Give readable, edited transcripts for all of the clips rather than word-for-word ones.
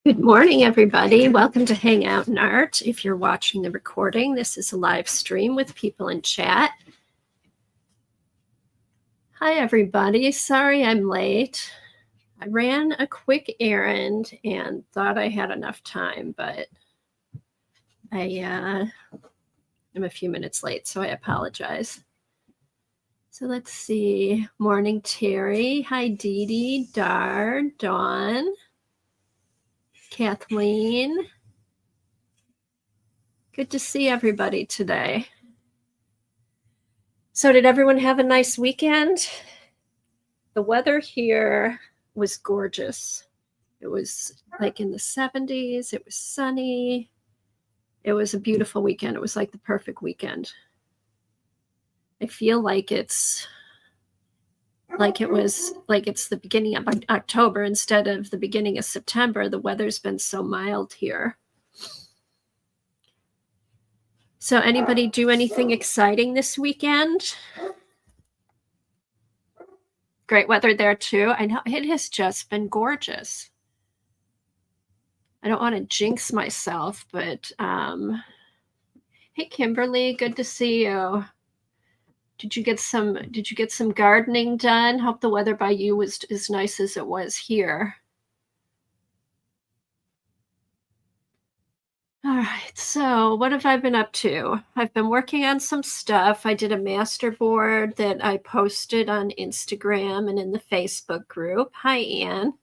Good morning, everybody. Welcome to Hang Out in Art. If you're watching the recording, this is a live stream with people in chat. Hi, everybody. Sorry I'm late. I ran a quick errand and thought I had enough time, but I'm a few minutes late, so I apologize. So let's see. Morning, Terry. Hi, Dee Dee, Dar, Dawn, Kathleen. Good to see everybody today. So did everyone have a nice weekend? The weather here was gorgeous. It was like in the 70s. It was sunny. It was a beautiful weekend. It was like the perfect weekend. I feel like it's the beginning of October instead of the beginning of September. The weather's been so mild here. So anybody do anything exciting this weekend? Great weather there too. I know it has just been gorgeous. I don't want to jinx myself, but hey Kimberly, good to see you. Did you get some gardening done? Hope the weather by you was as nice as it was here. All right, so what have I been up to? I've been working on some stuff. I did a master board that I posted on Instagram and in the Facebook group. Hi, Anne.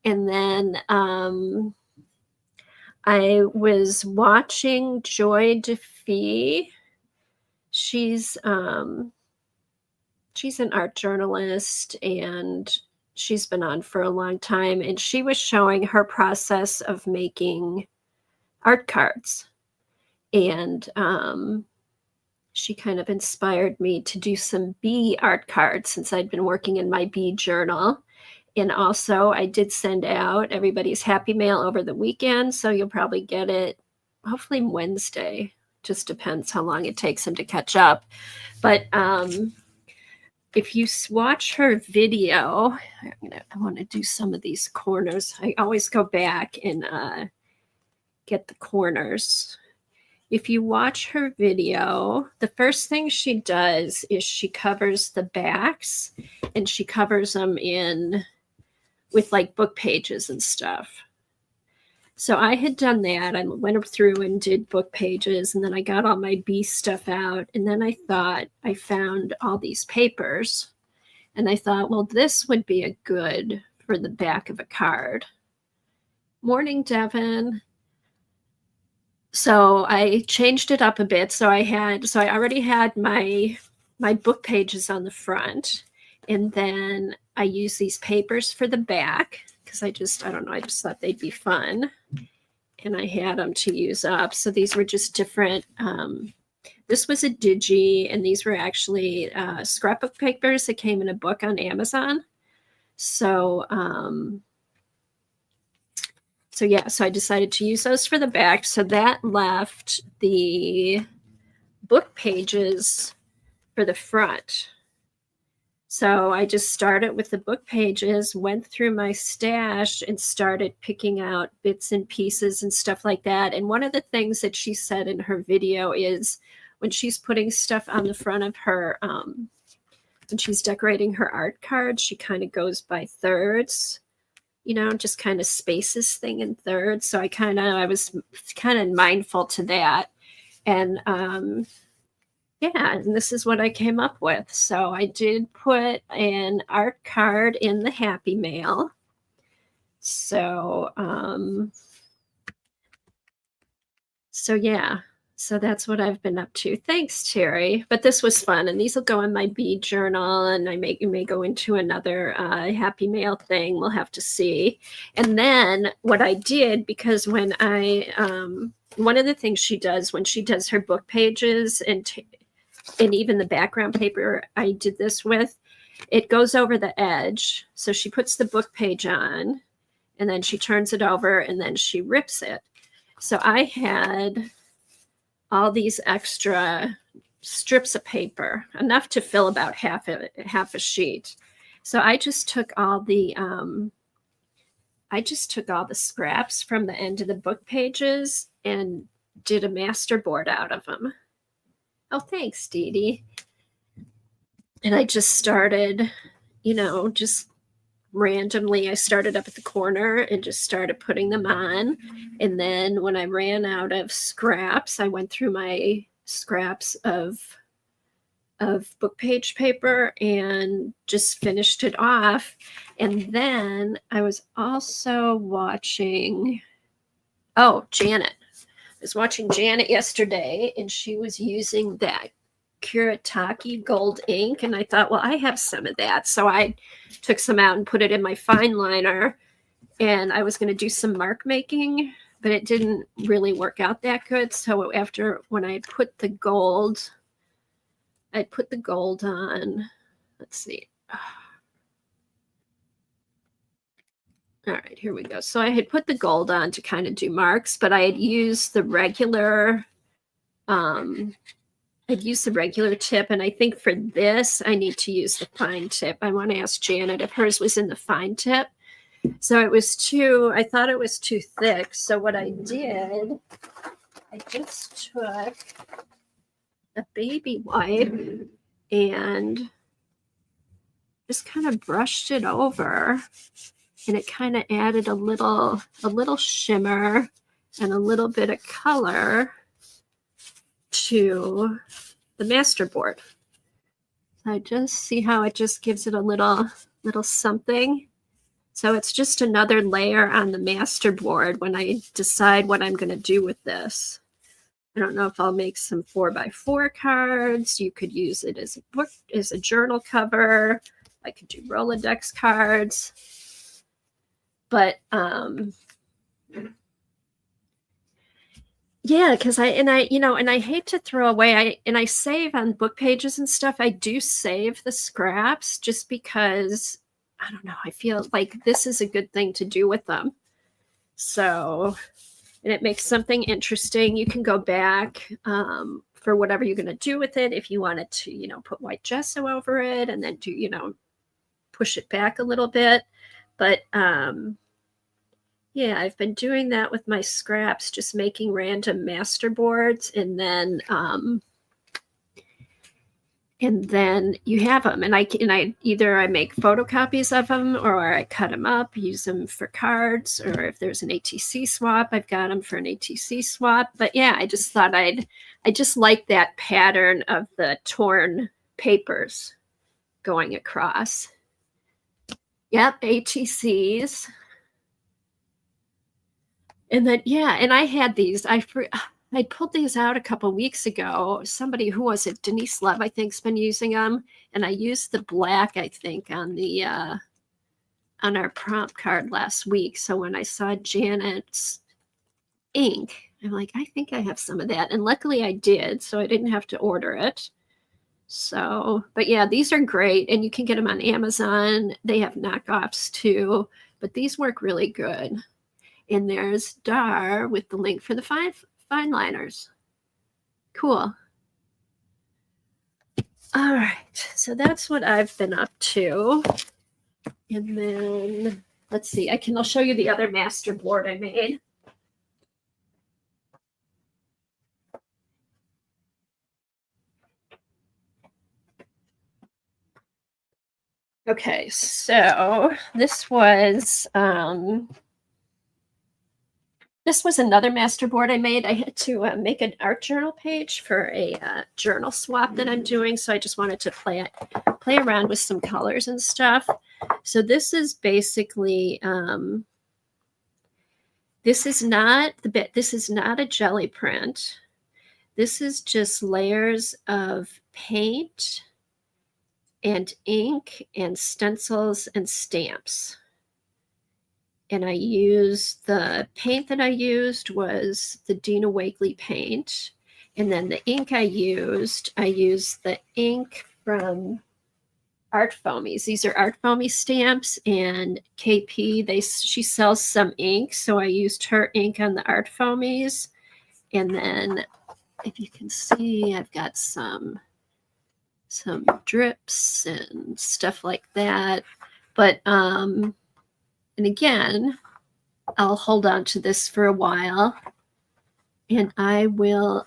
And then I was watching Joy DeFee. She's an art journalist and she's been on for a long time, and she was showing her process of making art cards. And she kind of inspired me to do some bee art cards since I'd been working in my bee journal. And also I did send out everybody's happy mail over the weekend, so you'll probably get it hopefully Wednesday. Just depends how long it takes them to catch up. But if you watch her video, I want to do some of these corners. I always go back and get the corners. If you watch her video, the first thing she does is she covers the backs, and she covers them in with like book pages and stuff. So I had done that. I went through and did book pages, and then I got all my bee stuff out. And then I thought I found all these papers, and I thought, well, this would be a good for the back of a card. Morning, Devin. So I changed it up a bit. So I already had my book pages on the front, and then I used these papers for the back because I just thought they'd be fun, and I had them to use up. So these were just different. This was a digi, and these were actually scrapbook papers that came in a book on Amazon. So I decided to use those for the back. So that left the book pages for the front. So I just started with the book pages, went through my stash, and started picking out bits and pieces and stuff like that. And one of the things that she said in her video is when she's putting stuff on the front of her, when she's decorating her art cards, she kind of goes by thirds. Just kind of spaces thing in thirds. So I was kind of mindful to that. And and this is what I came up with. So I did put an art card in the happy mail. So so that's what I've been up to. Thanks, Terry. But this was fun, and these will go in my bead journal, and I may go into another happy mail thing. We'll have to see. And then what I did, because when one of the things she does when she does her book pages and even the background paper I did this with, it goes over the edge. So she puts the book page on, and then she turns it over, and then she rips it. So I had all these extra strips of paper, enough to fill about half a sheet. So I just took all the I just took all the scraps from the end of the book pages and did a masterboard out of them. Oh, thanks, Dee Dee. And I just started, just randomly, I started up at the corner and just started putting them on. And then when I ran out of scraps, I went through my scraps of book page paper and just finished it off. And then I was also watching, Janet. I was watching Janet yesterday, and she was using that Kuretake gold ink, and I thought, well, I have some of that. So I took some out and put it in my fine liner, and I was going to do some mark making, but it didn't really work out that good. So when I put the gold on, let's see. All right, here we go. So I had put the gold on to kind of do marks, but I had used the regular, tip. And I think for this, I need to use the fine tip. I want to ask Janet if hers was in the fine tip. So I thought it was too thick. So what I did, I just took a baby wipe and just kind of brushed it over, and it kind of added a little shimmer and a little bit of color to the masterboard. I just see how it just gives it a little something. So it's just another layer on the masterboard when I decide what I'm going to do with this. I don't know if I'll make some 4x4 cards. You could use it as a book, as a journal cover. I could do Rolodex cards. But yeah, because I hate to throw away. I save on book pages and stuff. I do save the scraps just because, I don't know, I feel like this is a good thing to do with them. So, and it makes something interesting. You can go back for whatever you're going to do with it. If you wanted to, put white gesso over it and then do, push it back a little bit. But yeah, I've been doing that with my scraps, just making random masterboards, and then you have them, and I either make photocopies of them, or I cut them up, use them for cards, or if there's an ATC swap, I've got them for an ATC swap. But yeah, I just thought I just like that pattern of the torn papers going across. Yep, ATCs. And then, yeah, and I had these. I pulled these out a couple weeks ago. Somebody, who was it? Denise Love, I think, has been using them. And I used the black, I think, on the on our prompt card last week. So when I saw Janet's ink, I'm like, I think I have some of that. And luckily I did, so I didn't have to order it. So, but yeah, these are great. And you can get them on Amazon. They have knockoffs too, but these work really good. And there's Dar with the link for the fine liners. Cool. All right, so that's what I've been up to. And then let's see, I'll show you the other master board I made. Okay, so this was another master board I made. I had to make an art journal page for a journal swap that I'm doing. So I just wanted to play around with some colors and stuff. So this is basically, this is not a jelly print. This is just layers of paint and ink and stencils and stamps. And the paint that I used was the Dina Wakley paint. And then the ink I used the ink from Art Foamies. These are Art Foamy stamps, and KP, she sells some ink. So I used her ink on the Art Foamies. And then if you can see, I've got some drips and stuff like that. But, and again, I'll hold on to this for a while, and I will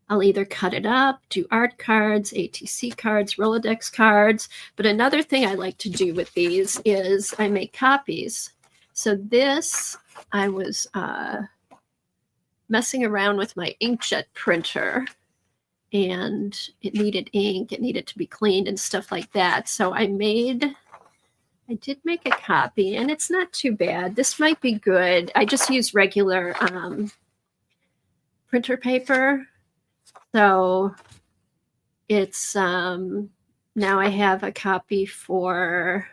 I'll either cut it up, do art cards, ATC cards, Rolodex cards. But another thing I like to do with these is I make copies. So this, I was messing around with my inkjet printer, and it needed ink, it needed to be cleaned and stuff like that. So I did make a copy, and it's not too bad. This might be good. I just use regular printer paper. So it's now I have a copy for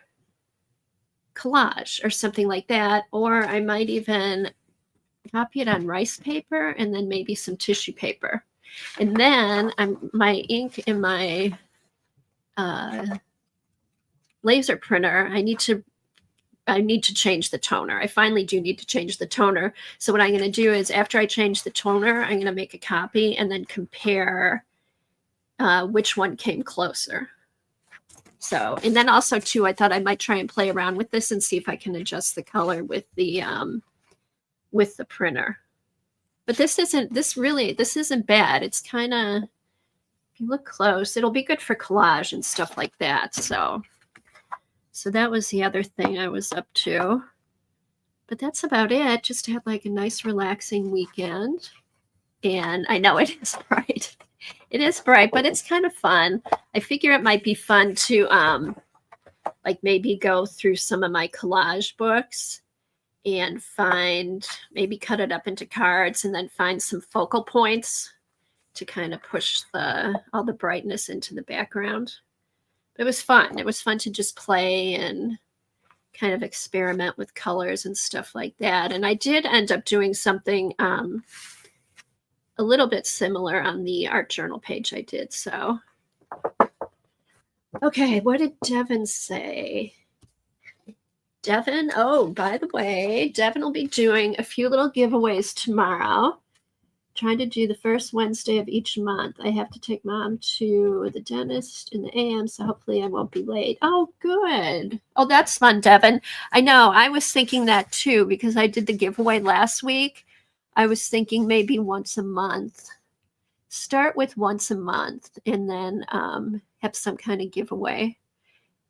collage or something like that. Or I might even copy it on rice paper and then maybe some tissue paper. And then my ink in my laser printer, I need to change the toner. I finally do need to change the toner. So what I'm going to do is after I change the toner, I'm going to make a copy and then compare which one came closer. So, and then also too, I thought I might try and play around with this and see if I can adjust the color with the printer. But this isn't bad. It's kind of, if you look close, it'll be good for collage and stuff like that. So that was the other thing I was up to. But that's about it. Just had like a nice relaxing weekend. And I know it is bright. It is bright, but it's kind of fun. I figure it might be fun to like maybe go through some of my collage books and maybe cut it up into cards and then find some focal points to kind of push all the brightness into the background. It was fun. It was fun to just play and kind of experiment with colors and stuff like that. And I did end up doing something a little bit similar on the art journal page I did. So, okay, what did Devin say? Devin, oh, by the way, Devin will be doing a few little giveaways tomorrow. Trying to do the first Wednesday of each month. I have to take Mom to the dentist in the AM, so hopefully I won't be late. Oh, good. Oh, that's fun, Devin. I know. I was thinking that too because I did the giveaway last week. I was thinking maybe once a month. Start with once a month and then have some kind of giveaway.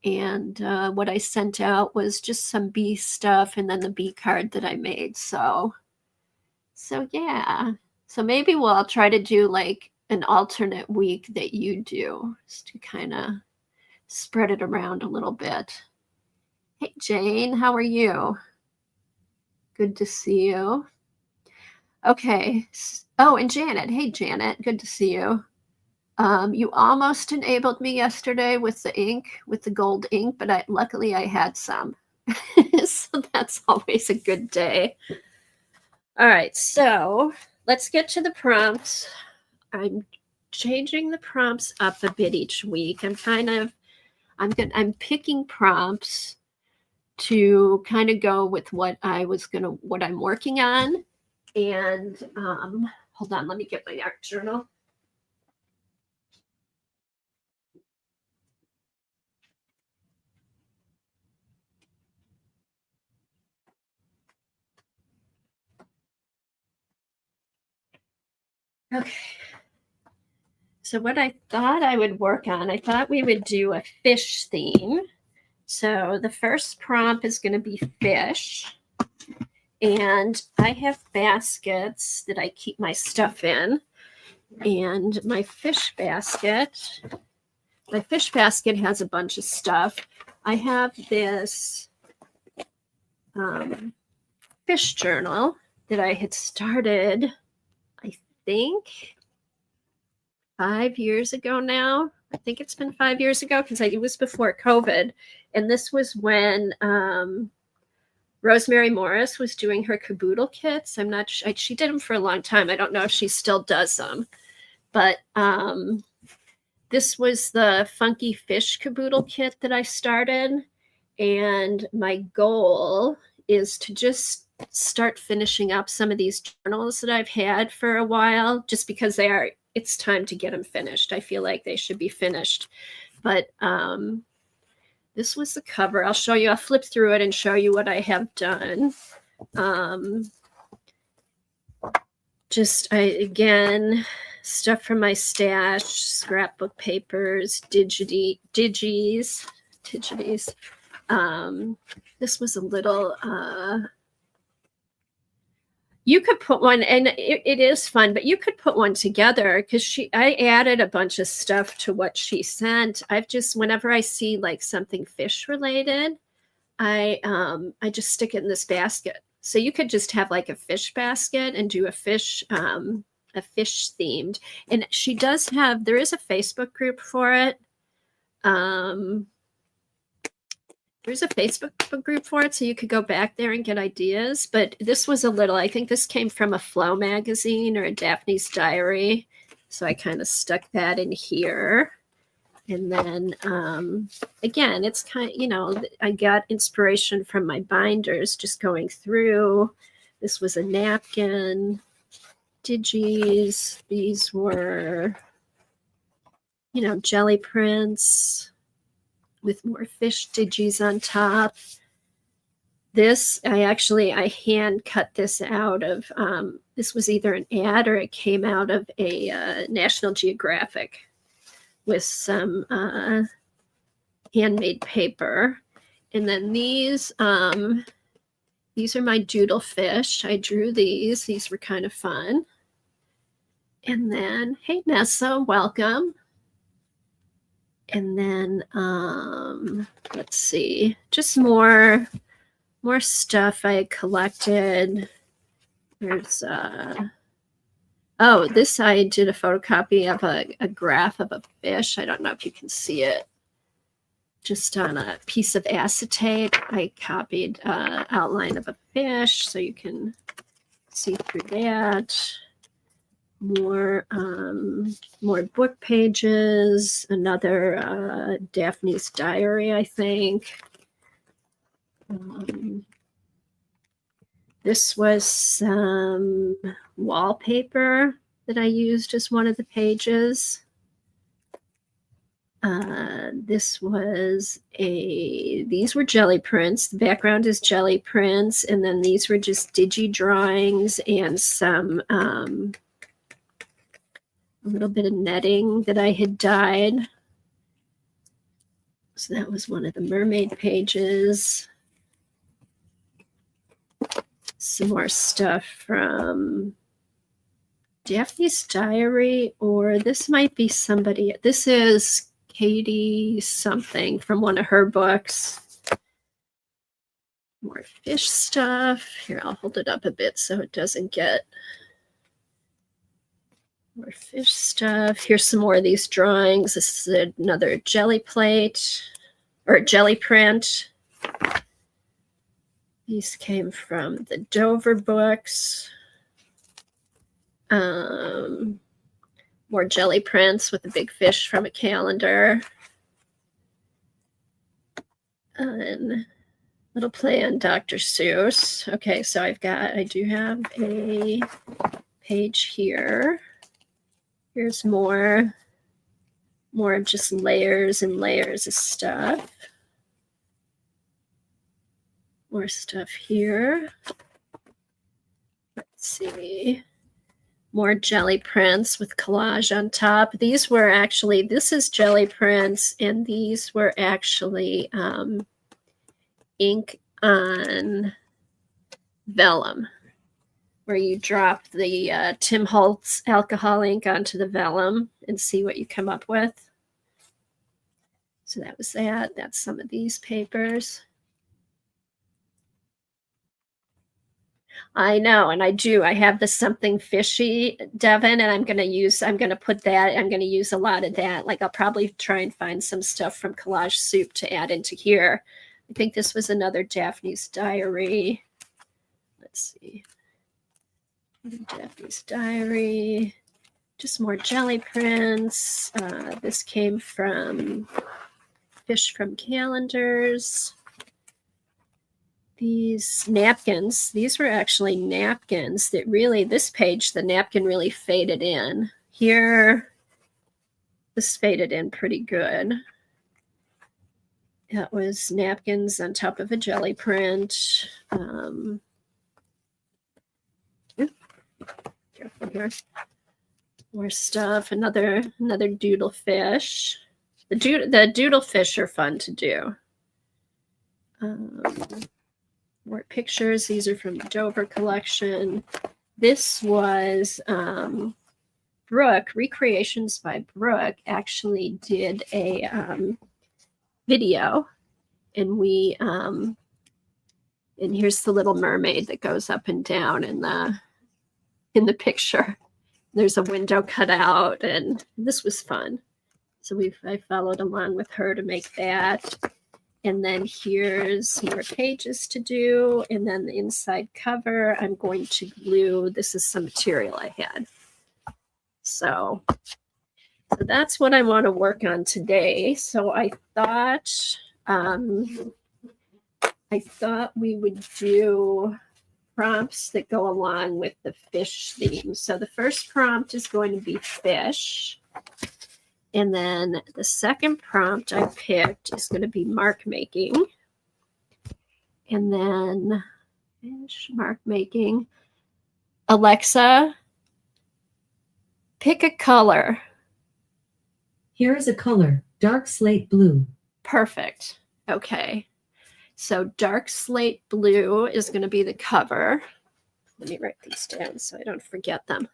And what I sent out was just some bee stuff and then the bee card that I made. So yeah. So maybe I'll try to do like an alternate week that you do just to kind of spread it around a little bit. Hey, Jane, how are you? Good to see you. Okay. Oh, and Janet. Hey, Janet. Good to see you. You almost enabled me yesterday with the gold ink, but luckily I had some. So that's always a good day. All right, so let's get to the prompts. I'm changing the prompts up a bit each week. I'm picking prompts to kind of go with what I'm working on. And hold on, let me get my art journal. Okay. So what I thought I would work on, I thought we would do a fish theme. So the first prompt is going to be fish. And I have baskets that I keep my stuff in. And my fish basket has a bunch of stuff. I have this fish journal that I had started, I think, 5 years ago now. I think it's been 5 years ago because it was before COVID. And this was when Rosemary Morris was doing her caboodle kits. I'm not sure. She did them for a long time. I don't know if she still does them. But this was the Funky Fish caboodle kit that I started. And my goal is to just start finishing up some of these journals that I've had for a while, just because it's time to get them finished. I feel like they should be finished. But This was the cover. I'll show you. I'll flip through it and show you what I have done. Again, stuff from my stash, scrapbook papers, digis. This was a little, you could put one, and it is fun, but you could put one together because I added a bunch of stuff to what she sent. Whenever I see like something fish related, I just stick it in this basket. So you could just have like a fish basket and do a fish themed. And there is a Facebook group for it. There's a Facebook group for it, so you could go back there and get ideas. But this was I think this came from a Flow magazine or a Daphne's Diary. So I kind of stuck that in here. And then, again, it's kind of, I got inspiration from my binders just going through. This was a napkin, digis. These were, jelly prints with more fish digis on top. This, I hand cut this out of, this was either an ad or it came out of a National Geographic with some handmade paper. And then these are my doodle fish. I drew these. These were kind of fun. And then, hey, Nessa, welcome. And then, let's see, just more stuff I collected. There's, this I did a photocopy of a graph of a fish. I don't know if you can see it. Just on a piece of acetate, I copied outline of a fish so you can see through that. More book pages, another Daphne's Diary, I think. This was some wallpaper that I used as one of the pages. These were jelly prints. The background is jelly prints, and then these were just digi drawings and some a little bit of netting that I had dyed. So that was one of the mermaid pages. Some more stuff from Daphne's Diary, or this might be somebody. This is Katie something from one of her books. More fish stuff. Here, I'll hold it up a bit so it doesn't get... More fish stuff. Here's some more of these drawings. This is another jelly plate or jelly print. These came from the Dover books. More jelly prints with a big fish from a calendar. And a little play on Dr. Seuss. Okay, so I do have a page here. Here's more of just layers and layers of stuff. More stuff here. Let's see. More jelly prints with collage on top. This is jelly prints, and these were actually ink on vellum, where you drop the Tim Holtz alcohol ink onto the vellum and see what you come up with. So that was that. That's some of these papers. I know, and I do. I have the Something Fishy, Devin, and I'm going to use a lot of that. Like, I'll probably try and find some stuff from Collage Soup to add into here. I think this was another Daphne's Diary. Let's see. Daphne's Diary. Just more jelly prints. This came from Fish from Calendars. These napkins, these were actually napkins that really, this page, the napkin really faded in. Here, this faded in pretty good. That was napkins on top of a jelly print. Careful here. More stuff. Another doodle fish. The doodle fish are fun to do. More pictures. These are from the Dover collection. This was Brooke, Recreations by Brooke, actually did a video, and we and here's the Little Mermaid that goes up and down in the picture. There's a window cut out, and this was fun. So I followed along with her to make that. And then here's more pages to do. And then the inside cover, I'm going to glue. This is some material I had. So that's what I want to work on today. So I thought we would do prompts that go along with the fish theme. So the first prompt is going to be fish. And then the second prompt I picked is going to be mark making. And then fish, mark making. Alexa, pick a color. Here is a color, dark slate blue. Perfect. Okay. So dark slate blue is going to be the cover. Let me write these down so I don't forget them.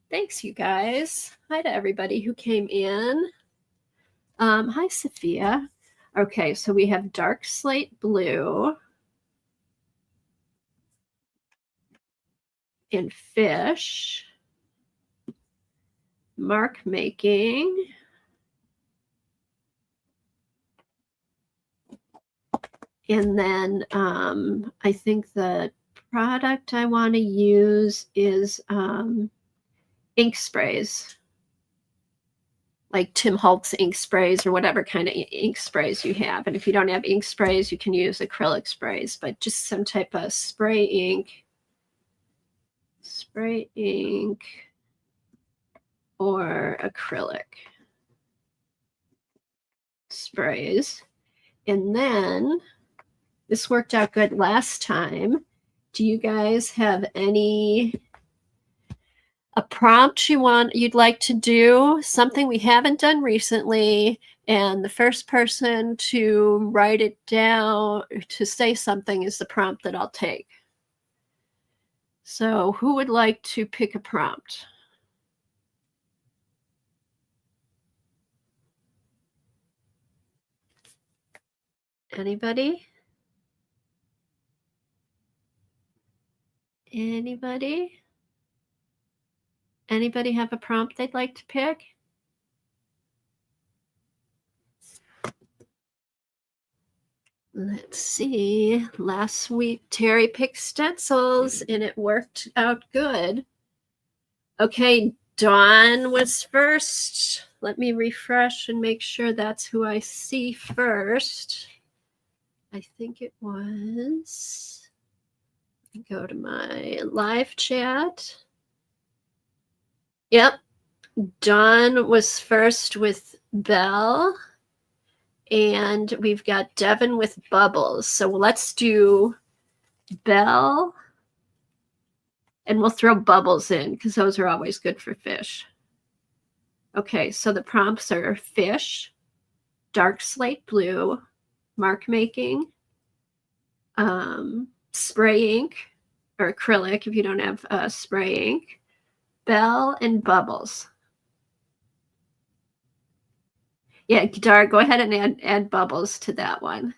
Thanks, you guys. Hi to everybody who came in. Hi, Sophia. Okay, so we have dark slate blue and fish. Mark making. And then I think the product I want to use is ink sprays, like Tim Holtz ink sprays or whatever kind of ink sprays you have. And if you don't have ink sprays, you can use acrylic sprays, but just some type of spray ink or acrylic sprays. And then this worked out good last time. Do you guys have a prompt you'd like to do, something we haven't done recently, and the first person to write it down, to say something, is the prompt that I'll take. So who would like to pick a prompt? Anybody? Anybody have a prompt they'd like to pick? Let's see. Last week, Terry picked stencils, and it worked out good. Okay, Dawn was first. Let me refresh and make sure that's who I see first. I think it was. Go to my live chat. Yep. Dawn was first with Belle. And we've got Devin with bubbles. So let's do Belle. And we'll throw bubbles in because those are always good for fish. Okay, so the prompts are fish, dark slate blue, mark making, spray ink or acrylic if you don't have spray ink, Belle, and bubbles. Yeah, Dara, go ahead and add bubbles to that one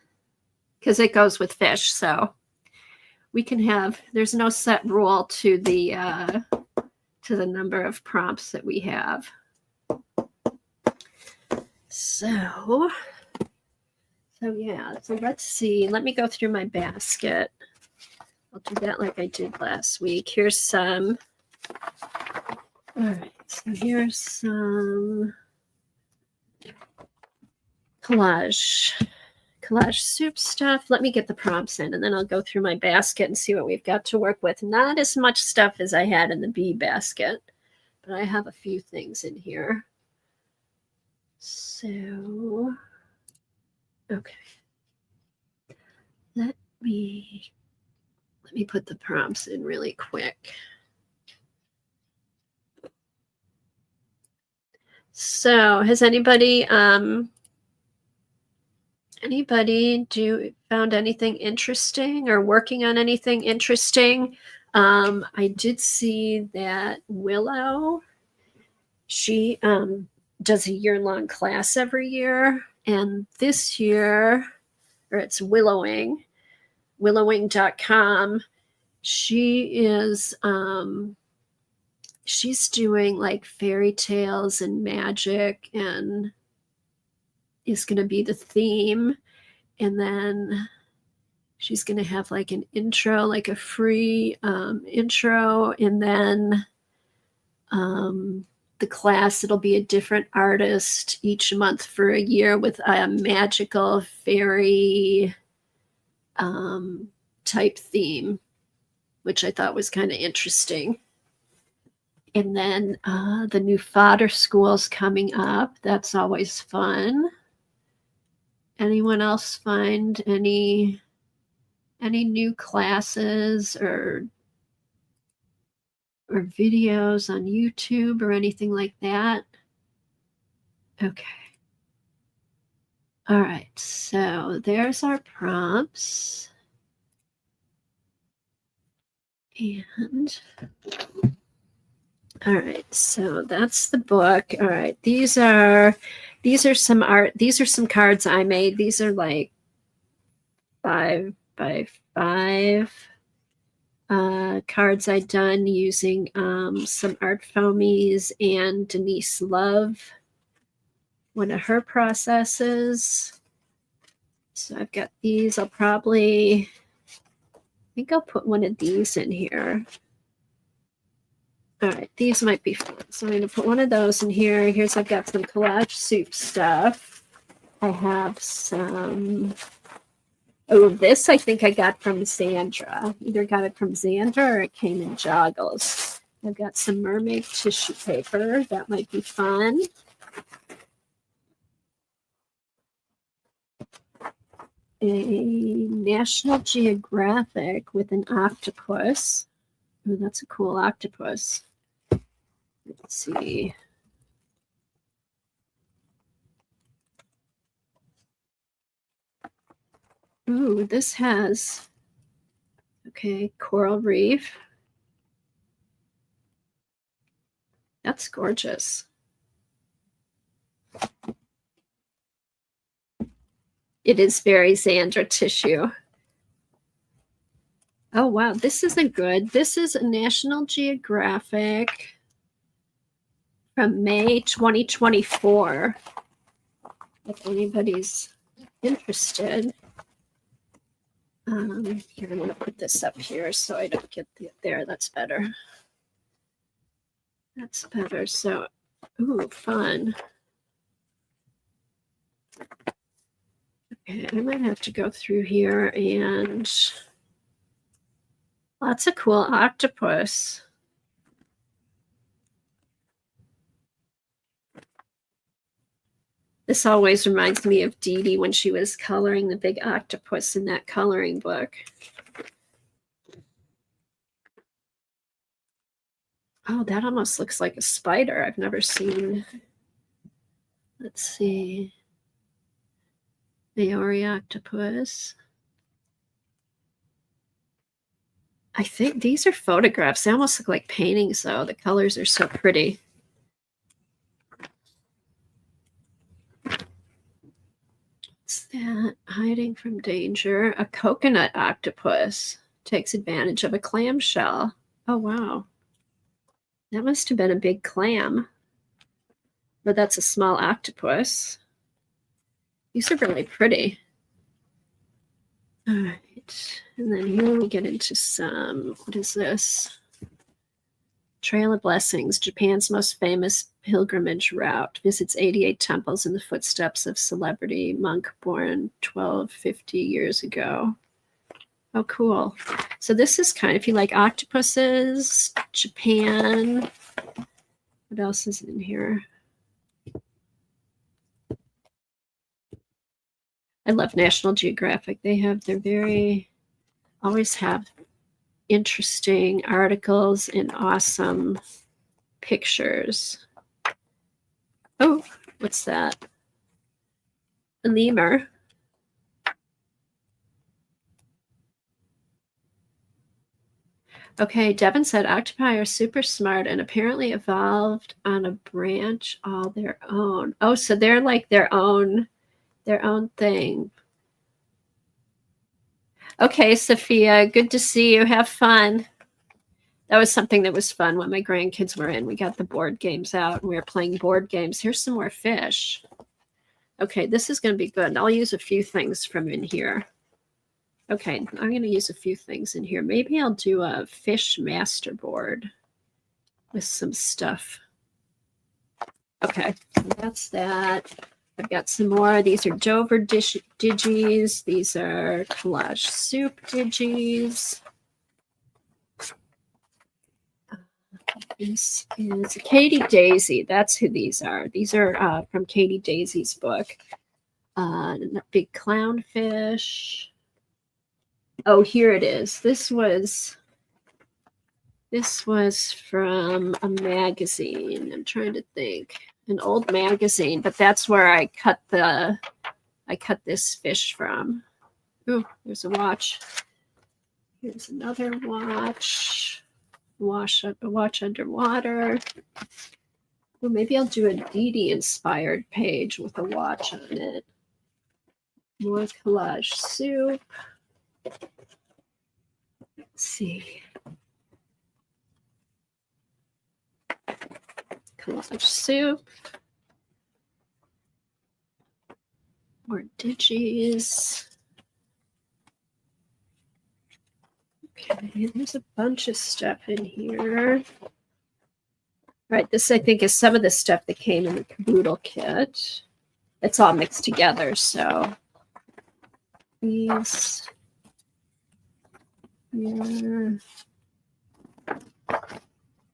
because it goes with fish. So we can have, there's no set rule to the number of prompts that we have. So yeah, so let's see. Let me go through my basket. I'll do that like I did last week. Here's some. All right, so here's some collage soup stuff. Let me get the prompts in, and then I'll go through my basket and see what we've got to work with. Not as much stuff as I had in the bee basket, but I have a few things in here. So Okay. Let me put the prompts in really quick. So, has anybody found anything interesting or working on anything interesting? I did see that Willow, she does a year-long class every year, and this year, or it's willowing.com, she's doing like fairy tales and magic, and is going to be the theme. And then she's going to have like an intro, like a free intro. And then the class, it'll be a different artist each month for a year with a magical fairy type theme, which I thought was kind of interesting. And then the new fodder school's coming up. That's always fun. Anyone else find any new classes or videos on YouTube or anything like that? Okay. All right. So there's our prompts. And all right, so that's the book. All right, these are some art. These are some cards I made. These are like 5x5 cards I'd done using some art foamies and Denise Love, one of her processes. So I've got these. I think I'll put one of these in here. All right, these might be fun. So I'm going to put one of those in here. I've got some collage soup stuff. I have some, this I think I got from Xandra. Either got it from Xandra or it came in joggles. I've got some mermaid tissue paper. That might be fun. A National Geographic with an octopus. Oh, that's a cool octopus. Let's see. Ooh, this has, okay, coral reef. That's gorgeous. It is very Xandra tissue. Oh, wow, this isn't good. This is a National Geographic from May 2024. If anybody's interested. Here, I'm going to put this up here so I don't get there. That's better. That's better. So, ooh, fun. Okay, I might have to go through here, and lots of cool octopus. This always reminds me of Dee Dee when she was coloring the big octopus in that coloring book. Oh, that almost looks like a spider. I've never seen. Let's see. Maori octopus. I think these are photographs. They almost look like paintings, though. The colors are so pretty. What's that? Hiding from danger. A coconut octopus takes advantage of a clamshell. Oh, wow. That must have been a big clam. But that's a small octopus. These are really pretty. All right. And then here we get into some, what is this? Trail of Blessings, Japan's most famous pilgrimage route, visits 88 temples in the footsteps of celebrity monk born 1250 years ago. Oh, cool. So this is kind of, if you like octopuses, Japan. What else is in here? I love National Geographic. They always have interesting articles and awesome pictures. Oh, what's that? A lemur. Okay, Devin said octopi are super smart and apparently evolved on a branch all their own. Oh, so they're like their own thing. Okay, Sophia, good to see you. Have fun. That was something that was fun when my grandkids were in. We got the board games out and we were playing board games. Here's some more fish. Okay, this is going to be good. I'll use a few things from in here. Okay, I'm going to use a few things in here. Maybe I'll do a fish master board with some stuff. Okay, so that's that. I've got some more. These are Dover digis. These are collage soup digis. This is Katie Daisy. That's who these are. These are from Katie Daisy's book. Big clownfish. Oh, here it is. This was from a magazine. I'm trying to think. An old magazine, but that's where I cut this fish from. Ooh, there's a watch. Here's another watch. Watch underwater. Well, maybe I'll do a Dee Dee inspired page with a watch on it. More collage soup. Let's see. Collage soup. More digis. Okay, there's a bunch of stuff in here. All right, this I think is some of the stuff that came in the caboodle kit. It's all mixed together, so these here.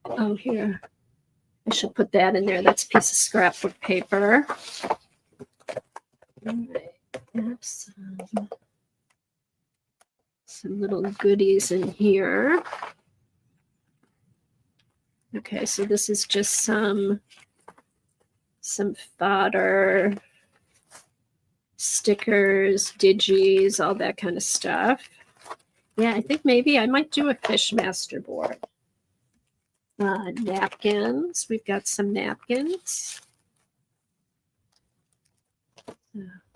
Oh, here. I should put that in there. That's a piece of scrapbook paper. All right, have some little goodies in here. Okay, so this is just some fodder, stickers, digis, all that kind of stuff. Yeah, I think maybe I might do a fish master board. Napkins. We've got some napkins.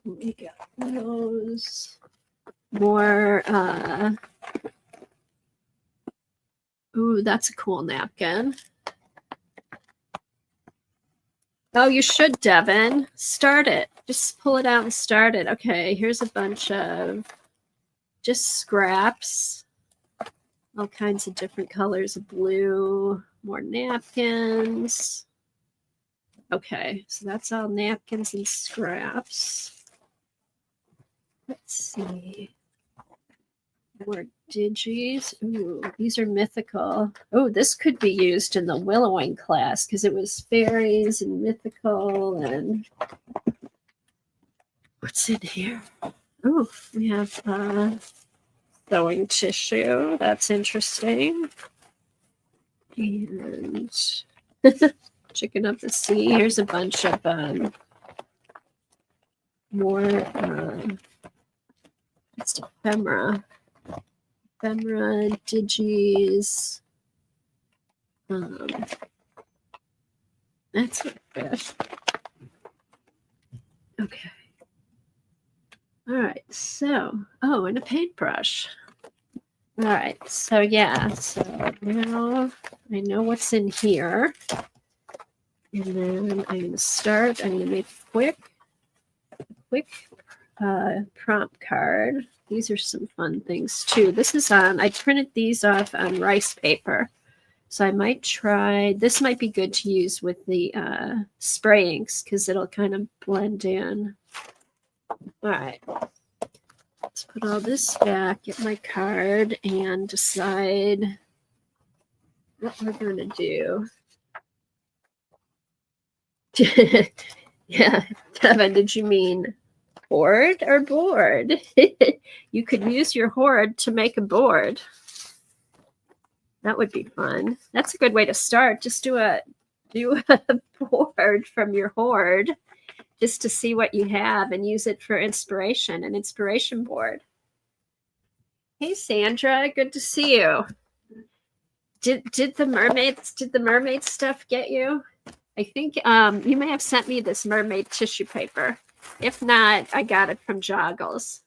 We got those. More. Ooh, that's a cool napkin. Oh, you should, Devin. Start it. Just pull it out and start it. Okay, here's a bunch of just scraps. All kinds of different colors of blue. More napkins. Okay, so that's all napkins and scraps. Let's see. More digis. Ooh, these are mythical. Oh, this could be used in the Willowing class because it was fairies and mythical and what's in here? Oh, we have sewing tissue. That's interesting. And Chicken of the Sea. Here's a bunch of more it's ephemera. Ephemera, digis. That's a fish. Okay. All right. So, oh, and a paintbrush. All right. So yeah. So now I know what's in here, and then I'm gonna start. I'm gonna make a quick prompt card. These are some fun things too. This is on, I printed these off on rice paper. So I might try, this might be good to use with the spray inks because it'll kind of blend in. All right. Let's put all this back, get my card, and decide what we're going to do. Yeah, Kevin, did you mean Hoard or board? You could use your hoard to make a board. That would be fun. That's a good way to start. Just do a board from your hoard just to see what you have and use it for inspiration, an inspiration board. Hey Sandra, good to see you. Did the mermaid stuff get you? I think you may have sent me this mermaid tissue paper. If not, I got it from Joggles.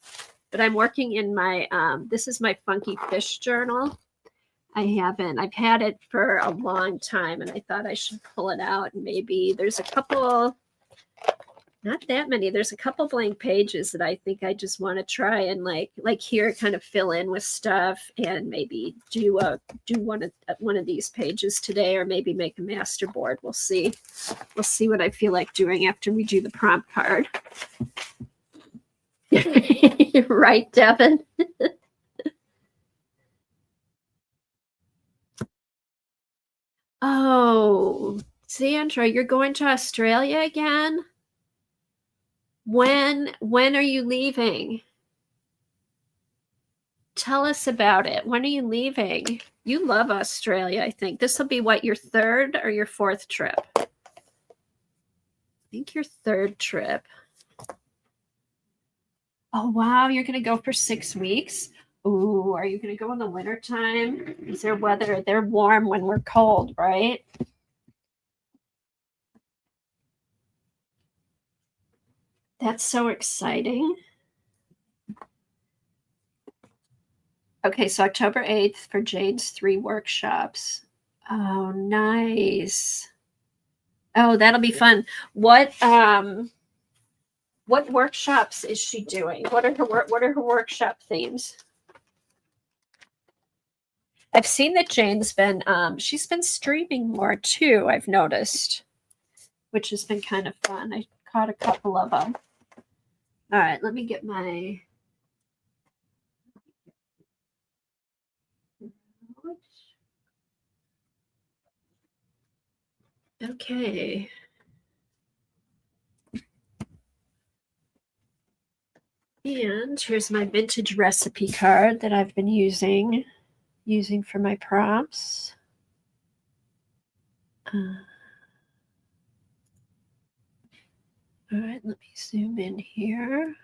But I'm working in my this is my funky fish journal. I've had it for a long time and I thought I should pull it out, and maybe there's a couple, not that many, there's a couple blank pages that I think I just want to try and like here kind of fill in with stuff, and maybe do one of these pages today, or maybe make a master board. We'll see what I feel like doing after we do the prompt card. Right, Devin? Oh, Sandra, you're going to Australia again? When are you leaving? Tell us about it. When are you leaving? You love Australia, I think. This will be what, your third or your fourth trip? I think your third trip. Oh, wow. You're going to go for 6 weeks? Ooh, are you going to go in the wintertime? Is there weather? They're warm when we're cold, right? That's so exciting. Okay, so October 8th for Jade's 3 workshops. Oh, nice. Oh, that'll be fun. What workshops is she doing? What are her workshop themes? I've seen that Jane's been she's been streaming more too, I've noticed, which has been kind of fun. I caught a couple of them. All right, let me get my okay. And here's my vintage recipe card that I've been using for my prompts. All right, let me zoom in here.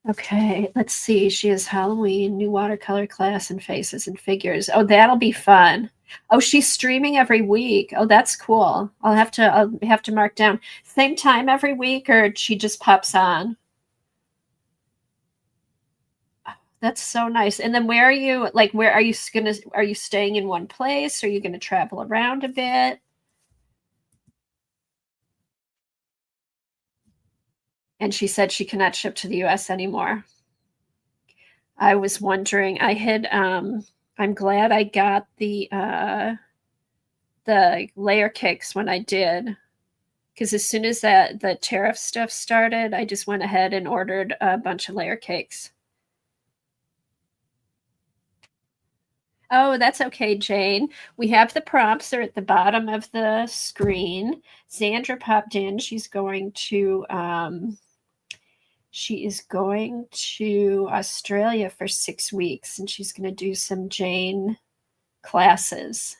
Okay, let's see. She has Halloween, new watercolor class, and faces and figures. Oh, that'll be fun. Oh, she's streaming every week. Oh, that's cool. I'll have to mark down. Same time every week, or she just pops on? That's so nice. And then where are you? Like, where are you are you staying in one place? Or are you gonna travel around a bit? And she said she cannot ship to the US anymore. I was wondering, I'm glad I got the layer cakes when I did, because as soon as the tariff stuff started, I just went ahead and ordered a bunch of layer cakes. Oh, that's okay, Jane. We have the prompts. They're at the bottom of the screen. Sandra popped in. She is going to Australia for 6 weeks, and she's going to do some Jane classes.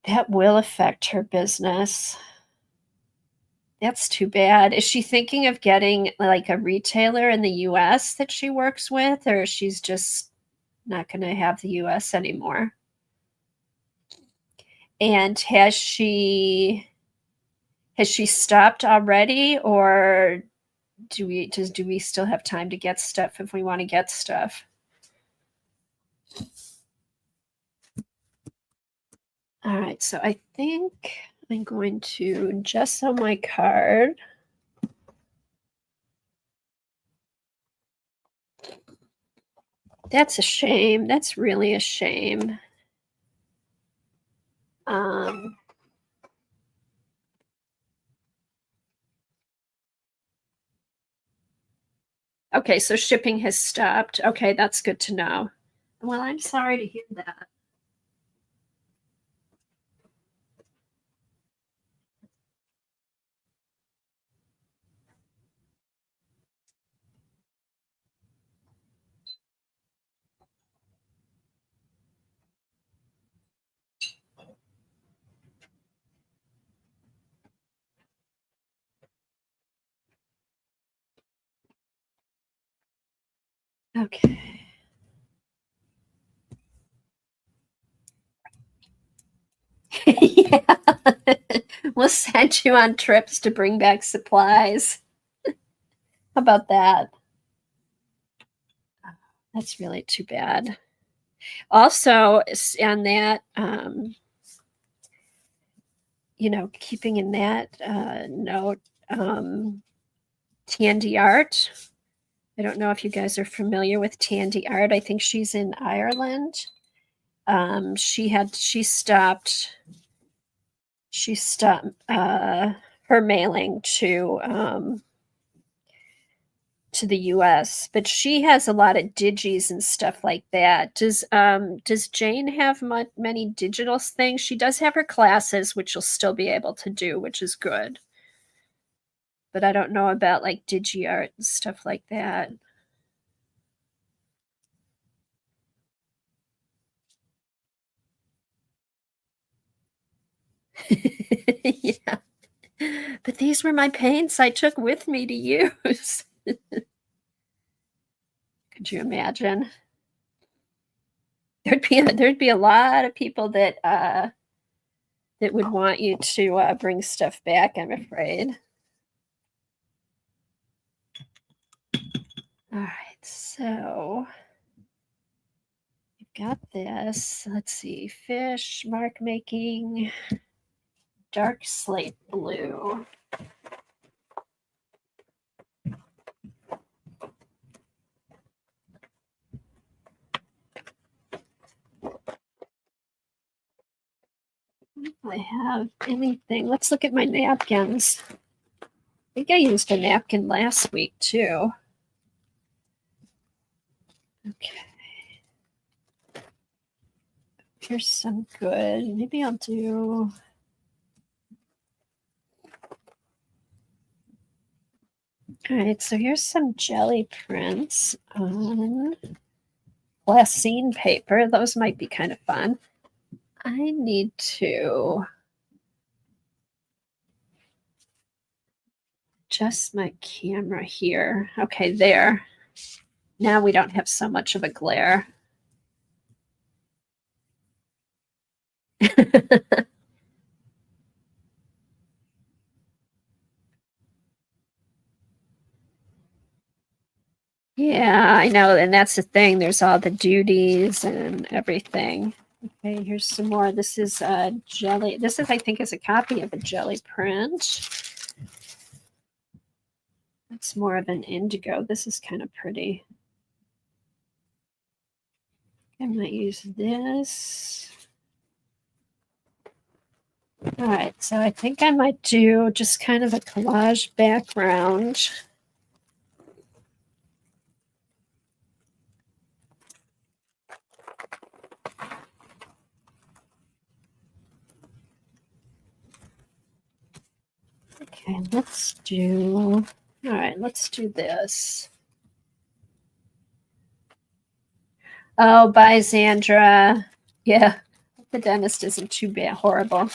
That will affect her business. That's too bad. Is she thinking of getting like a retailer in the US that she works with, or she's just not going to have the US anymore? And has she stopped already, or do we still have time to get stuff if we want to get stuff? All right, so I think I'm going to gesso my card. That's a shame. That's really a shame. Okay, so shipping has stopped. Okay, that's good to know. Well, I'm sorry to hear that. Okay. Yeah. We'll send you on trips to bring back supplies. How about that? That's really too bad. Also, on that, keeping in that note, Tandy Art. I don't know if you guys are familiar with Tandy Art. I think she's in Ireland. She stopped her mailing to the US, but she has a lot of digis and stuff like that. Does Jane have many digital things? She does have her classes, which you'll still be able to do, which is good. But I don't know about like digi art and stuff like that. Yeah. But these were my paints I took with me to use. Could you imagine? There'd be a lot of people that would want you to bring stuff back, I'm afraid. All right, so we've got this. Let's see, fish, mark making, dark slate blue. If I have anything, let's look at my napkins. I think I used a napkin last week too. Okay. Here's some good. Maybe I'll do. All right, so here's some jelly prints on glassine paper. Those might be kind of fun. I need to adjust my camera here. Okay, there. Now we don't have so much of a glare. Yeah, I know. And that's the thing. There's all the duties and everything. Okay, here's some more. This is jelly. This is, I think, is a copy of a jelly print. It's more of an indigo. This is kind of pretty. I might use this. All right, so I think I might do just kind of a collage background. Okay, all right, let's do this. Oh, bye, Sandra. Yeah, the dentist isn't too bad, horrible.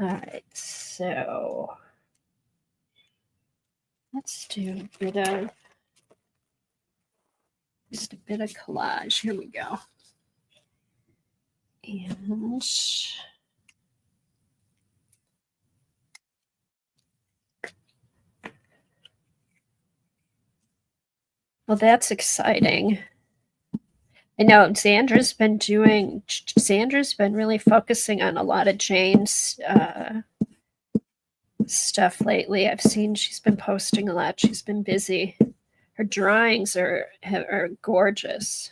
All right, so let's do just a bit of collage. Here we go. And well, that's exciting. I know Sandra's been really focusing on a lot of Jane's stuff lately. I've seen she's been posting a lot. She's been busy. Her drawings are gorgeous.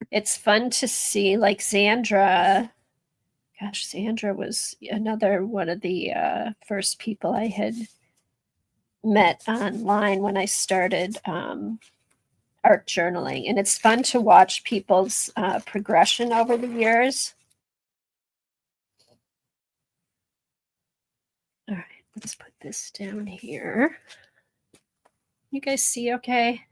It's fun to see, like Sandra. Gosh, Sandra was another one of the first people I had met online when I started art journaling. And it's fun to watch people's progression over the years. All right, let's put this down here. You guys see okay?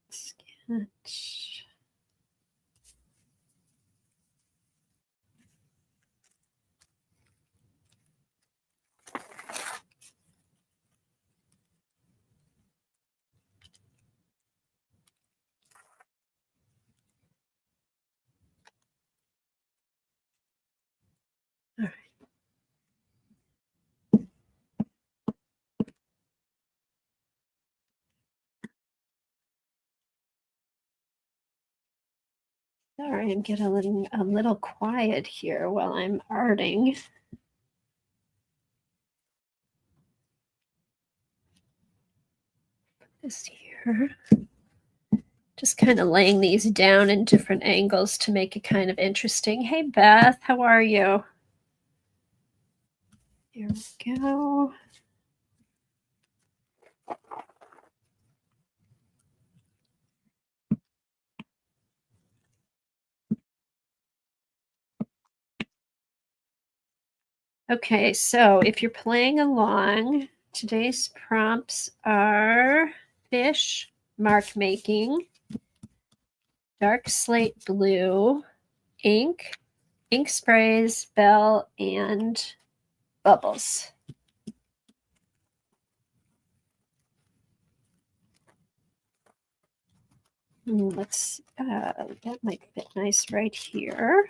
Sketch. All right. Sorry, I'm getting a little quiet here while I'm arting. Put this here. Just kind of laying these down in different angles to make it kind of interesting. Hey, Beth, how are you? Here we go. Okay, so if you're playing along, today's prompts are fish, mark making, dark slate blue, ink, ink sprays, bell, and bubbles. Let's, that might fit nice right here.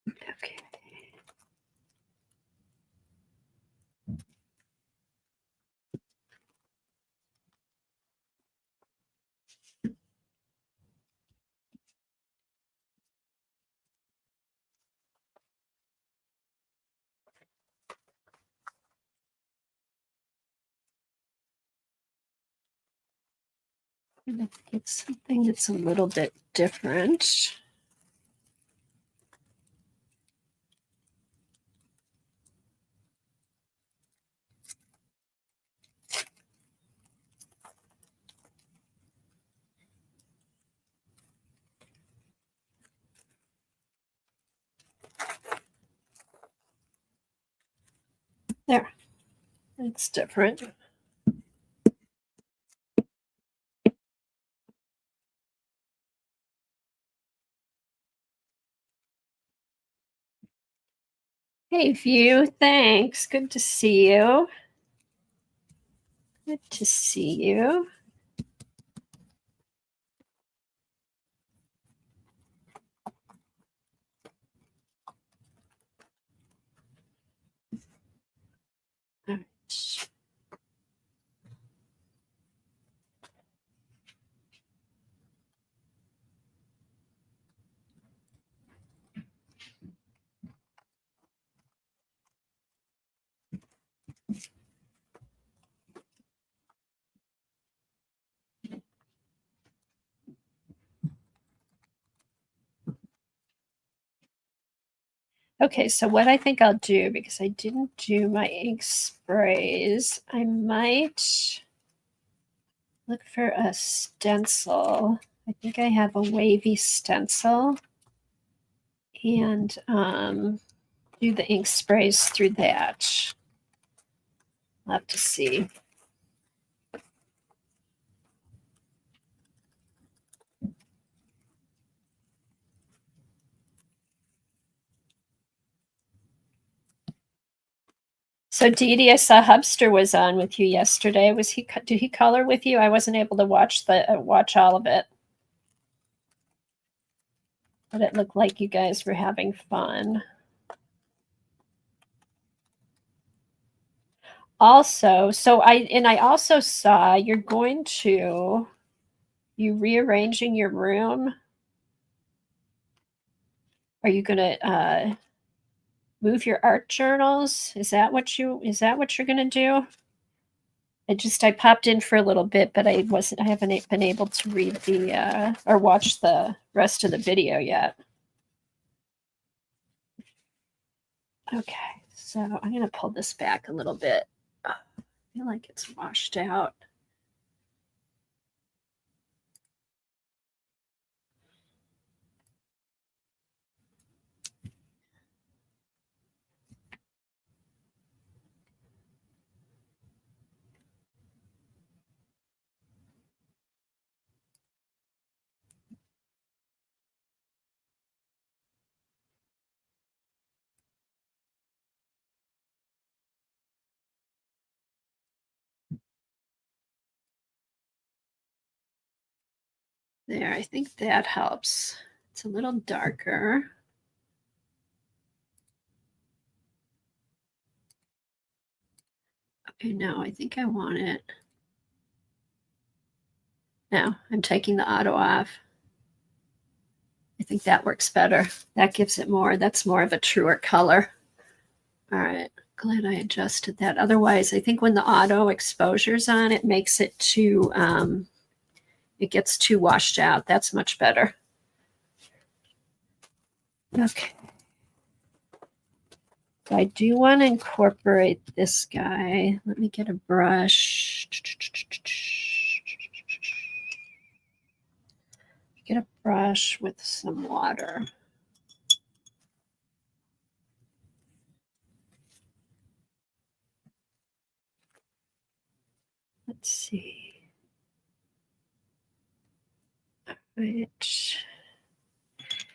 Okay. It's something that's a little bit different. There, it's different. Hey, View, thanks. Good to see you. Good to see you. All right. Okay, so what I think I'll do, because I didn't do my ink sprays, I might look for a stencil. I think I have a wavy stencil and do the ink sprays through that. I'll have to see. So Dee, I saw Hubster was on with you yesterday. Did he color with you? I wasn't able to watch all of it, but it looked like you guys were having fun. Also, I also saw you rearranging your room. Are you gonna move your art journals? Is that what you're gonna do? I popped in for a little bit, but I haven't been able to read or watch the rest of the video yet. Okay, so I'm gonna pull this back a little bit. I feel like it's washed out. There, I think that helps. It's a little darker. Okay, no, I think I want it. No, I'm taking the auto off. I think that works better. That gives it more. That's more of a truer color. All right, glad I adjusted that. Otherwise, I think when the auto exposure's on, it makes it too, it gets too washed out. That's much better. Okay. So I do want to incorporate this guy. Let me get a brush. Get a brush with some water. Let's see. All right.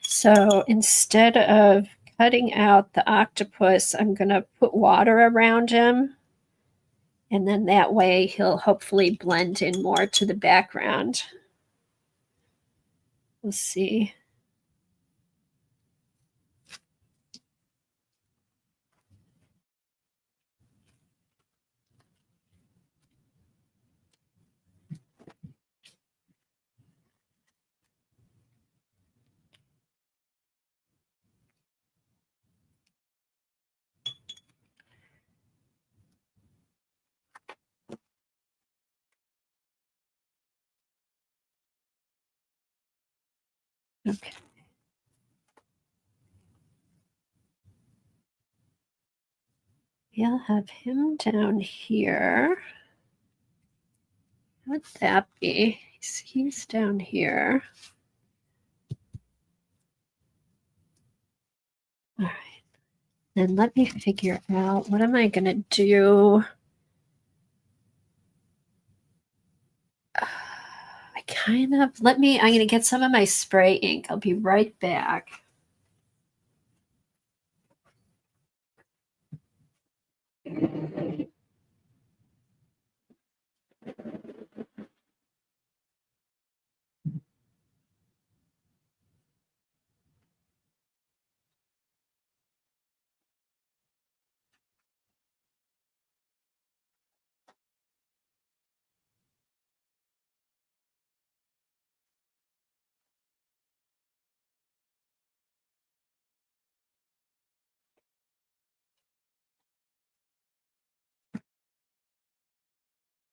So instead of cutting out the octopus, I'm going to put water around him. And then that way he'll hopefully blend in more to the background. We'll see. Okay. Yeah, I'll have him down here. What would that be? He's down here. All right. Then let me figure out what am I going to do? I kind of, I'm going to get some of my spray ink. I'll be right back.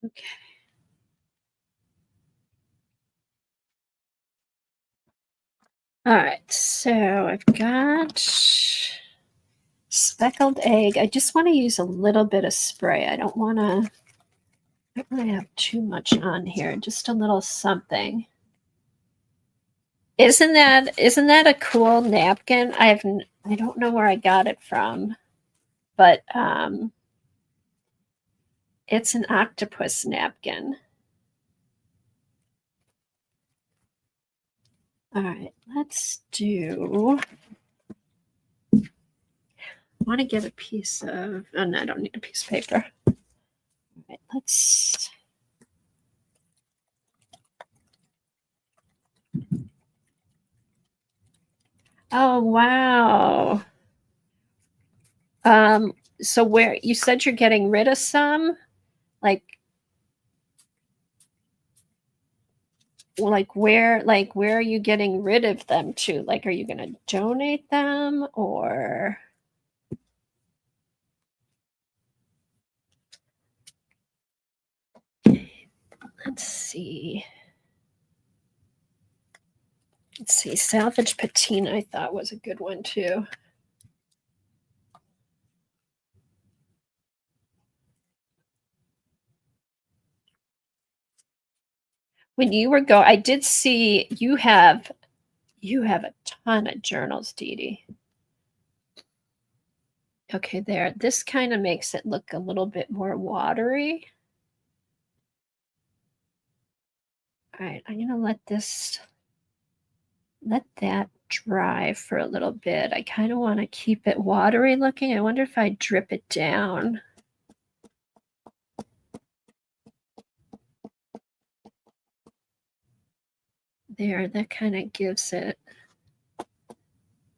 Okay. All right, so I've got speckled egg. I just want to use a little bit of spray. I don't want to have too much on here, just a little something. Isn't that a cool napkin? I don't know where I got it from, but it's an octopus napkin. All right, let's do. I want to get a piece of. Oh no, I don't need a piece of paper. All right, let's. Oh wow. So where you said you're getting rid of some, like where are you getting rid of them to? Like, are you going to donate them or? Let's see. Let's see. Salvage patina, I thought was a good one too. When you were I did see you have a ton of journals, Dee Dee. Okay, there. This kind of makes it look a little bit more watery. All right, I'm gonna let that dry for a little bit. I kind of want to keep it watery looking. I wonder if I drip it down. there. That kind of gives it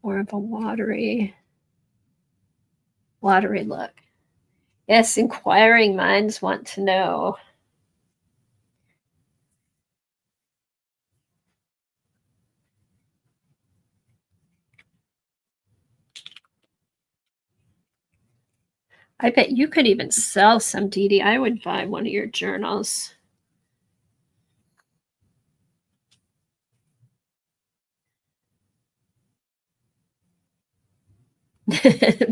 more of a watery look. Yes, inquiring minds want to know. I bet you could even sell some, Dee Dee. I would buy one of your journals.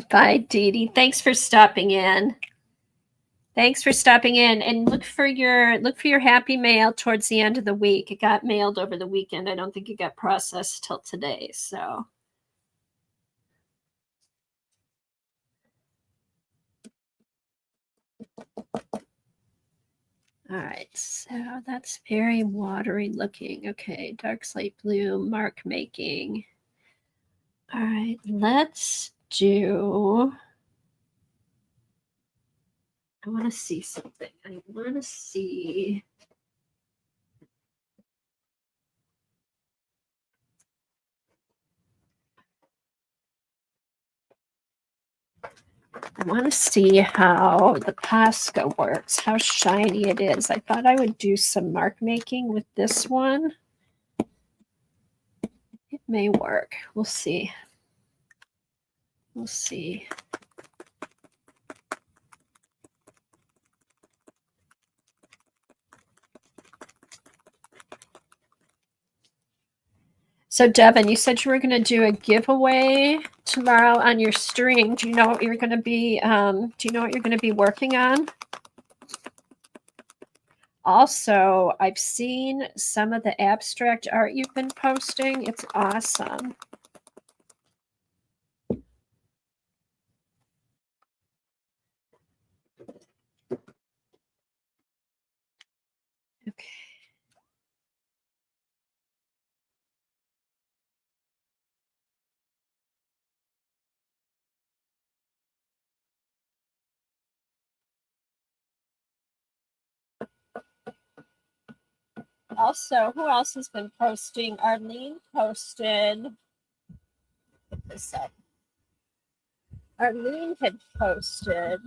Bye, Dee Dee. Thanks for stopping in. Thanks for stopping in, and look for your happy mail towards the end of the week. It got mailed over the weekend. I don't think it got processed till today. So all right, so that's very watery looking. Okay, dark slate blue, mark making. All right, let's do. I want to see something. I want to see. I want to see how the Posca works, how shiny it is. I thought I would do some mark making with this one. It may work. We'll see. We'll see. So Devin, you said you were going to do a giveaway tomorrow on your string. Do you know what you're going to be? Do you know what you're going to be working on? Also, I've seen some of the abstract art you've been posting. It's awesome. Okay. Also, who else has been posting? Arlene posted. Get this up. Arlene had posted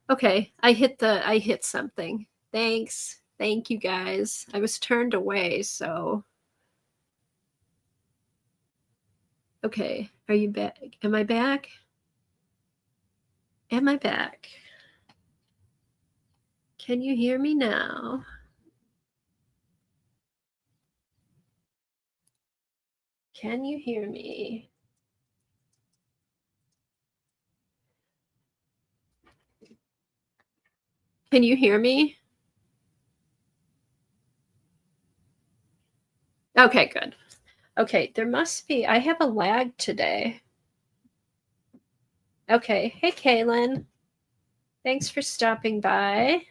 Okay, I hit something. Thanks. Thank you guys. I was turned away, so okay. Are you back? Am I back? Am I back? Can you hear me now? Can you hear me? Can you hear me? Okay, good. Okay, there must be, I have a lag today. Okay, hey, Kaylin. Thanks for stopping by.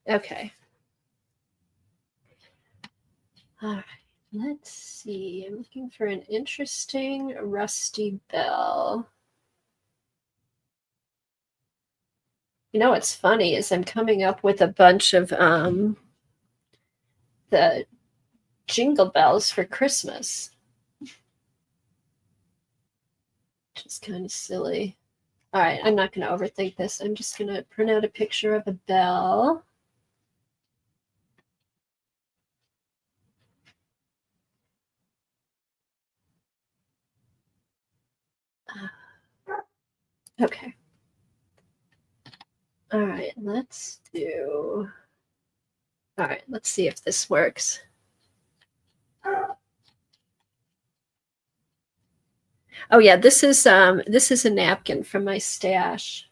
Okay. All right, let's see. I'm looking for an interesting rusty bell. You know what's funny is I'm coming up with a bunch of the jingle bells for Christmas, which is kind of silly. All right, I'm not going to overthink this. I'm just going to print out a picture of a bell. Okay. All right, let's do. All right, let's see if this works. Oh yeah, this is a napkin from my stash.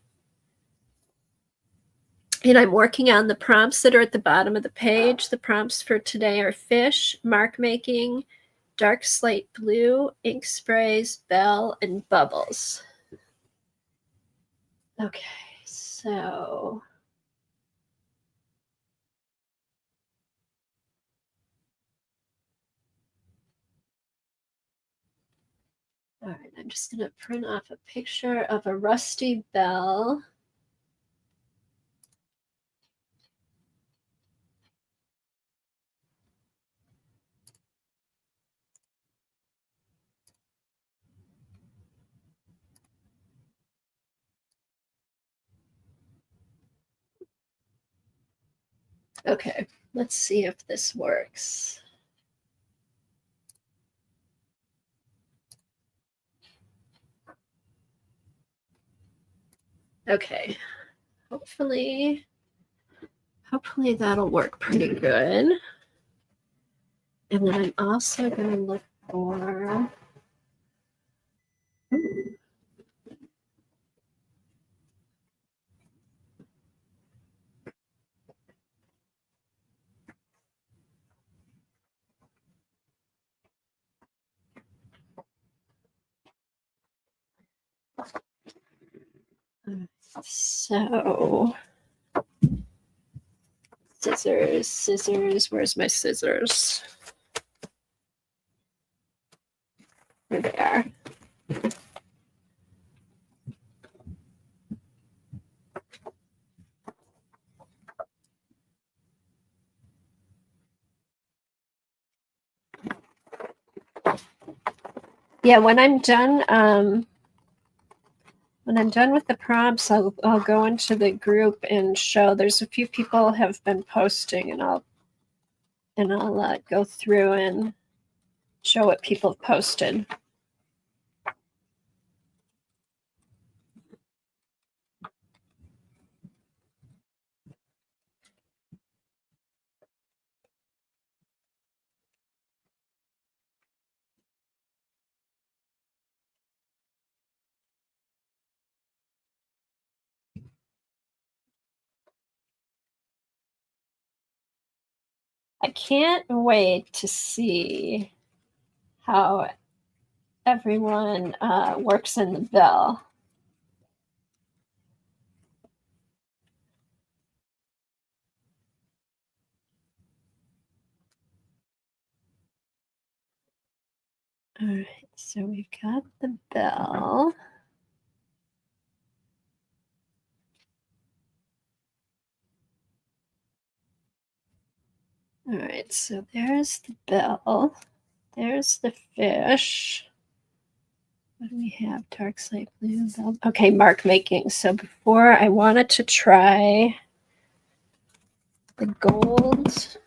And I'm working on the prompts that are at the bottom of the page. The prompts for today are fish, mark making, dark slate blue, ink sprays, bell, and bubbles. Okay, so all right, I'm just going to print off a picture of a rusty bell. Okay, let's see if this works. Okay, hopefully that'll work pretty good. And then I'm also going to look for. Ooh. So, scissors. Where's my scissors? There they are. Yeah, when I'm done with the prompts, I'll go into the group and show. There's a few people have been posting, and I'll go through and show what people have posted. I can't wait to see how everyone works in the bell. All right, so we've got the bell. All right, so there's the bell. There's the fish. What do we have? Dark slate blue. Okay, mark making. So before I wanted to try the gold.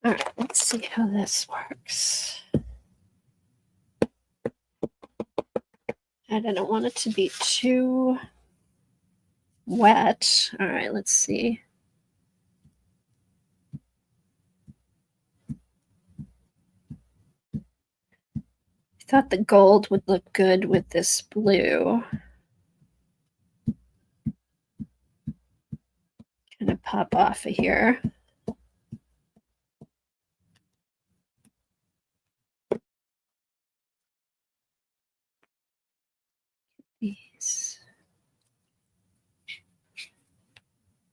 All right, let's see how this works. I don't want it to be too wet. All right, let's see. I thought the gold would look good with this blue. Gonna pop off of here. These.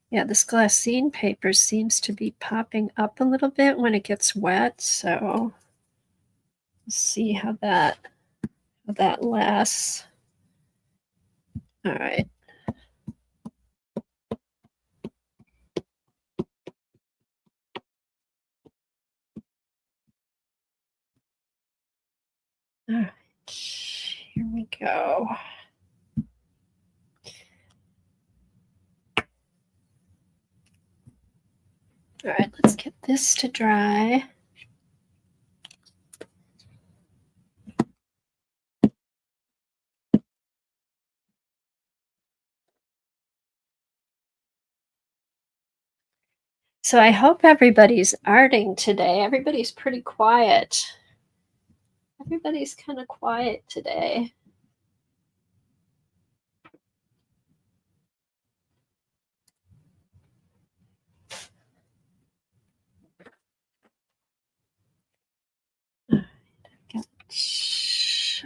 Yeah, this glassine paper seems to be popping up a little bit when it gets wet, so let's see how that lasts. All right. All right, here we go. All right, let's get this to dry. So I hope everybody's arting today. Everybody's pretty quiet. Everybody's kind of quiet today.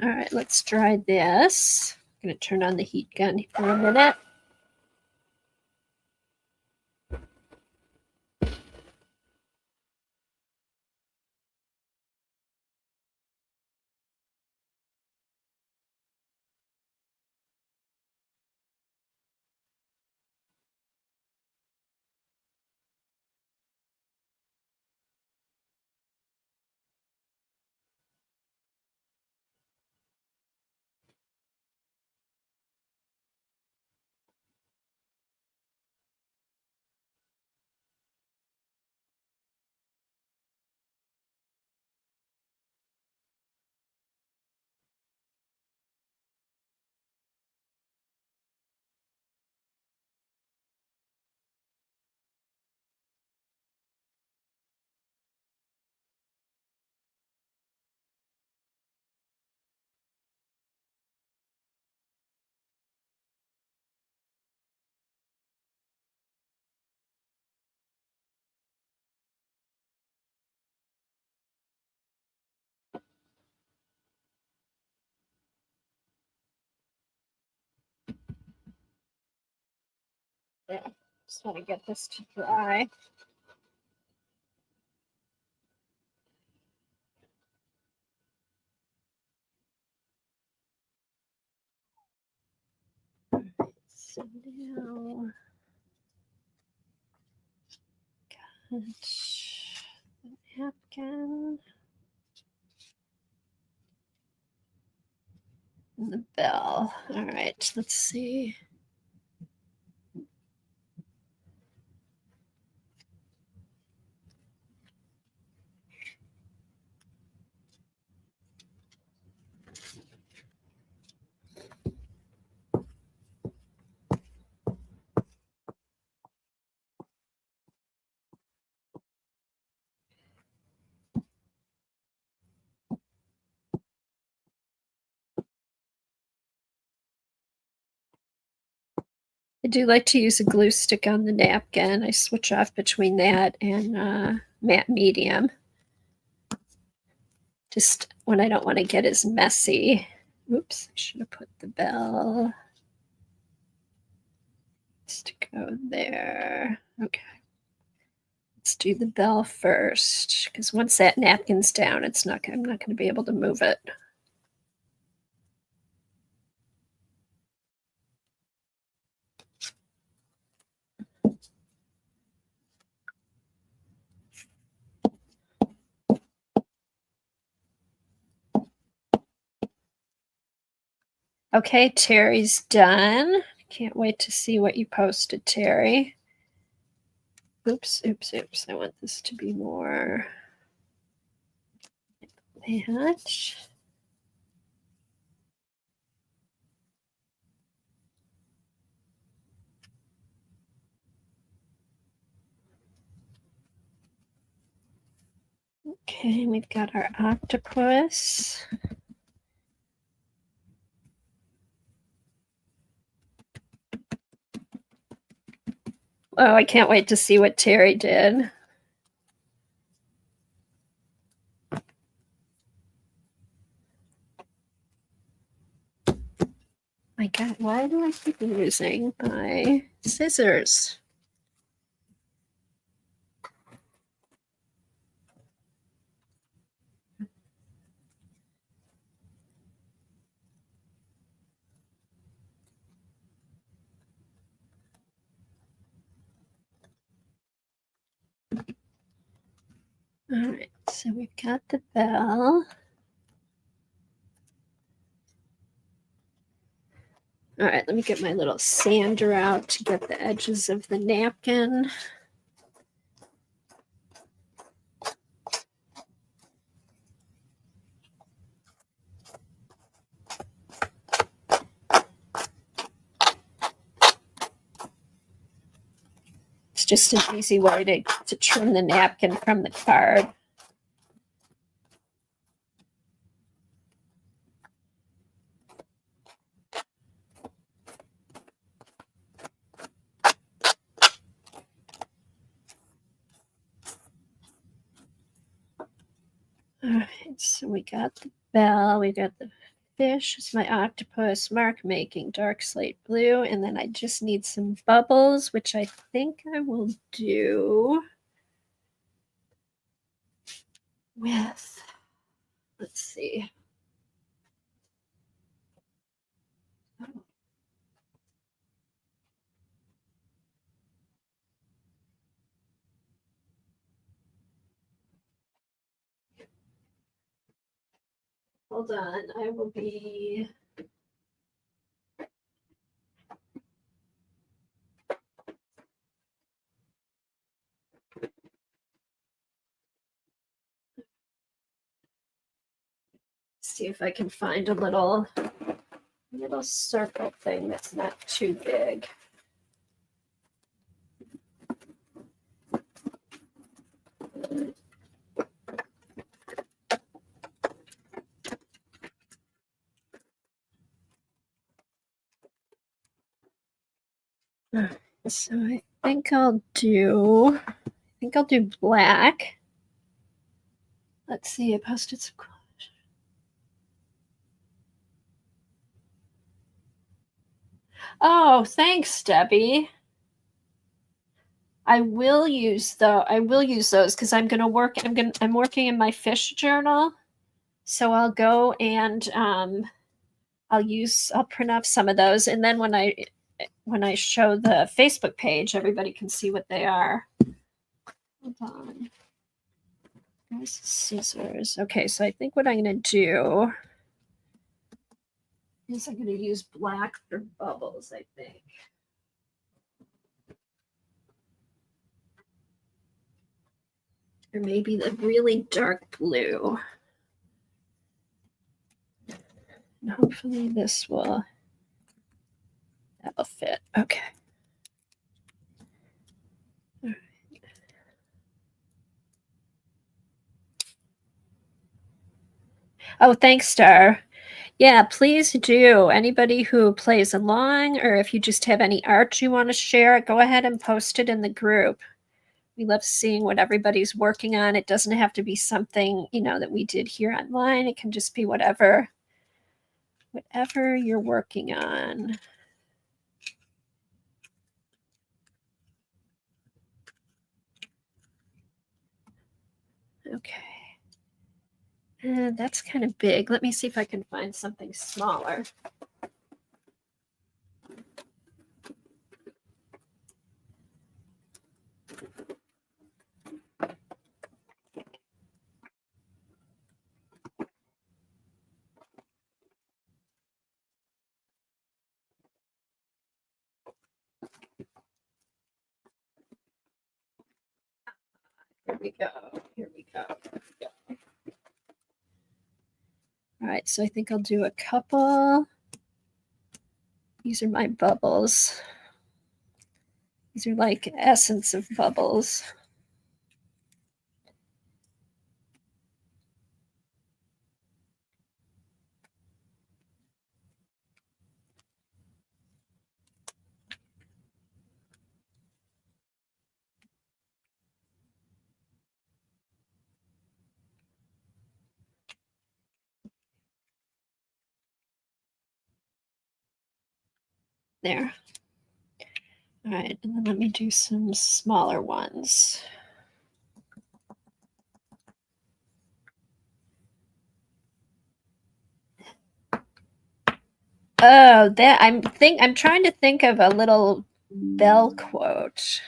All right, let's try this. I'm going to turn on the heat gun for a minute. Yeah, just want to get this to dry. So now, got the napkin and the bell. All right, let's see. I do like to use a glue stick on the napkin. I switch off between that and matte medium. Just when I don't want to get as messy. Oops, I should have put the bell. Let's go there. Okay. Let's do the bell first, because once that napkin's down, I'm not going to be able to move it. Okay, Terry's done. Can't wait to see what you posted, Terry. Oops. I want this to be more like that. Okay, we've got our octopus. Oh, I can't wait to see what Terry did. My God, why do I keep losing my scissors? All right, so we've got the bell. All right, let me get my little sander out to get the edges of the napkin. It's just an easy way to trim the napkin from the card. All right, so we got the bell, we got the fish, it's my octopus, mark making, dark slate blue, and then I just need some bubbles, which I think I will do with, let's see. Hold on, I will be. See if I can find a little circle thing that's not too big. So I think I'll do black. Let's see, I posted some. Oh, thanks, Debbie. I will use those because I'm working in my fish journal. So I'll go and I'll print off some of those, and then when I show the Facebook page, everybody can see what they are. Hold on. There's scissors. Okay, so I think what I'm gonna do is I'm gonna use black for bubbles, I think. Or maybe the really dark blue. And hopefully that'll fit. Okay. All right. Oh, thanks, Star. Yeah, please do. Anybody who plays along, or if you just have any art you want to share, go ahead and post it in the group. We love seeing what everybody's working on. It doesn't have to be something, that we did here online. It can just be whatever whatever you're working on. Okay. That's kind of big. Let me see if I can find something smaller. Here we go. Here we go. All right, so I think I'll do a couple. These are my bubbles. These are like essence of bubbles. There. All right, and then let me do some smaller ones. Oh, that I'm trying to think of a little bell quote.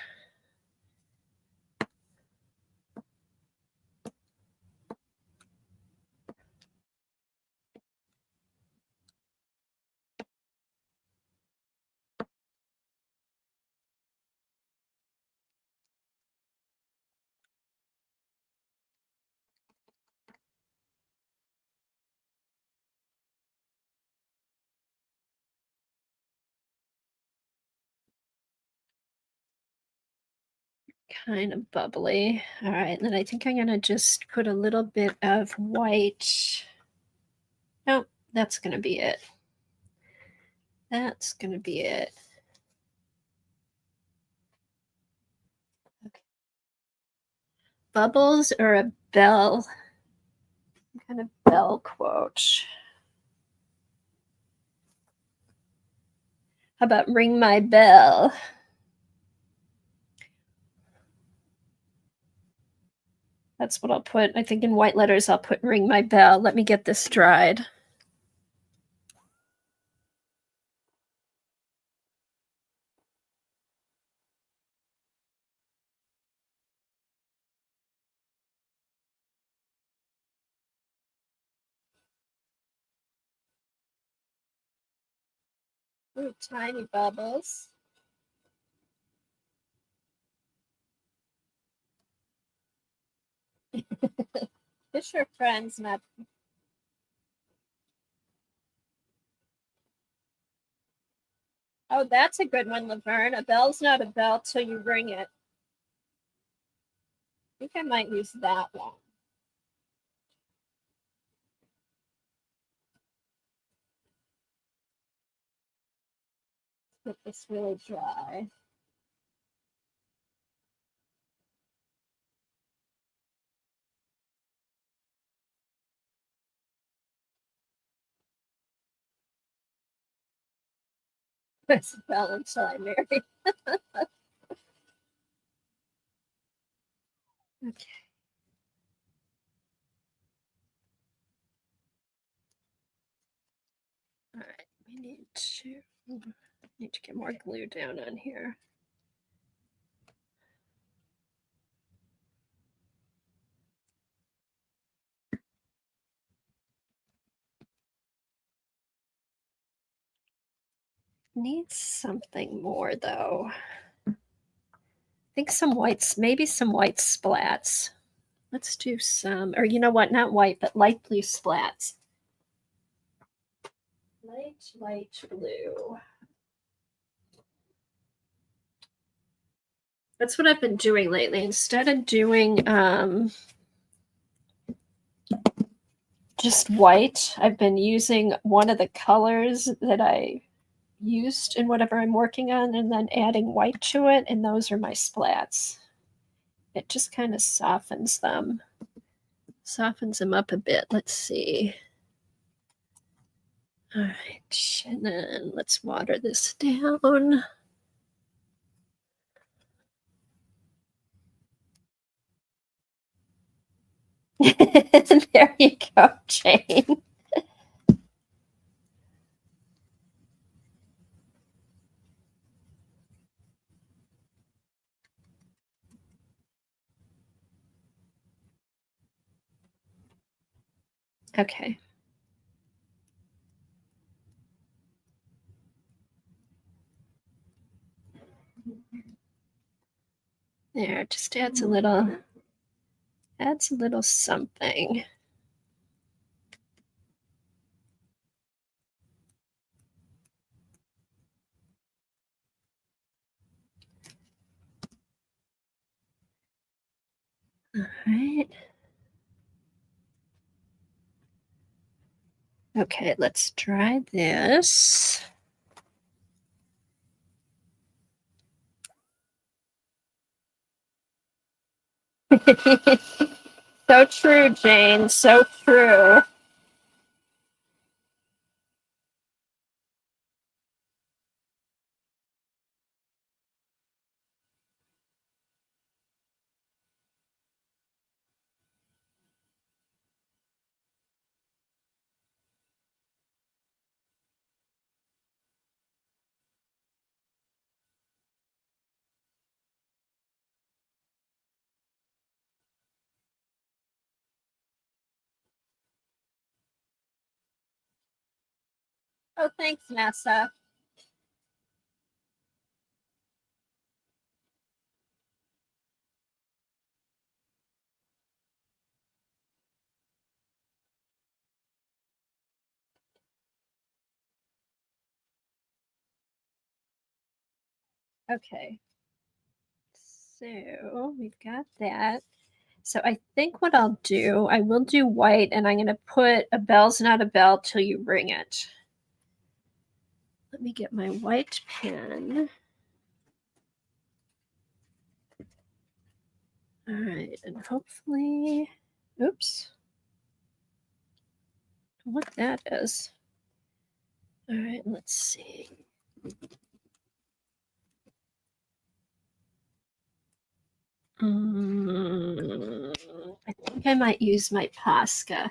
Kind of bubbly. All right, and then I think I'm gonna just put a little bit of white. Nope, that's gonna be it. That's gonna be it. Okay. Bubbles or a bell? Some kind of bell quote. How about ring my bell? That's what I'll put. I think in white letters, I'll put ring my bell. Let me get this dried. Ooh, tiny bubbles. Fisher friends, not. Oh, that's a good one, Laverne. A bell's not a bell till you ring it. I think I might use that one. Get this really dry. It's a bell until I marry. Okay. All right, we need to get more glue down on here. Needs something more though. I think some whites, maybe some white splats. Let's do some, or you know what, not white, but light blue splats. Light blue. That's what I've been doing lately. Instead of doing just white, I've been using one of the colors that I used in whatever I'm working on and then adding white to it, and those are my splats. It just kind of softens them up a bit. Let's see. All right, and then let's water this down. There you go, Jane. Okay. There, just adds a little something. All right. Okay, let's try this. So true, Jane. So true. Oh, thanks, Nessa. Okay. So we've got that. So I think what I'll do, I will do white, and I'm going to put a bell's not a bell till you ring it. Let me get my white pen. All right, and hopefully, oops, what that is. All right, let's see. I think I might use my Posca.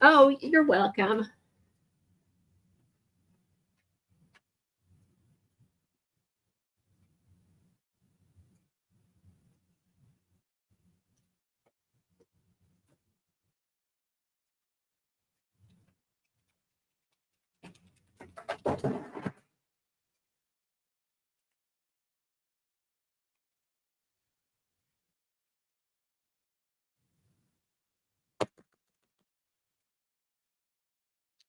Oh, you're welcome.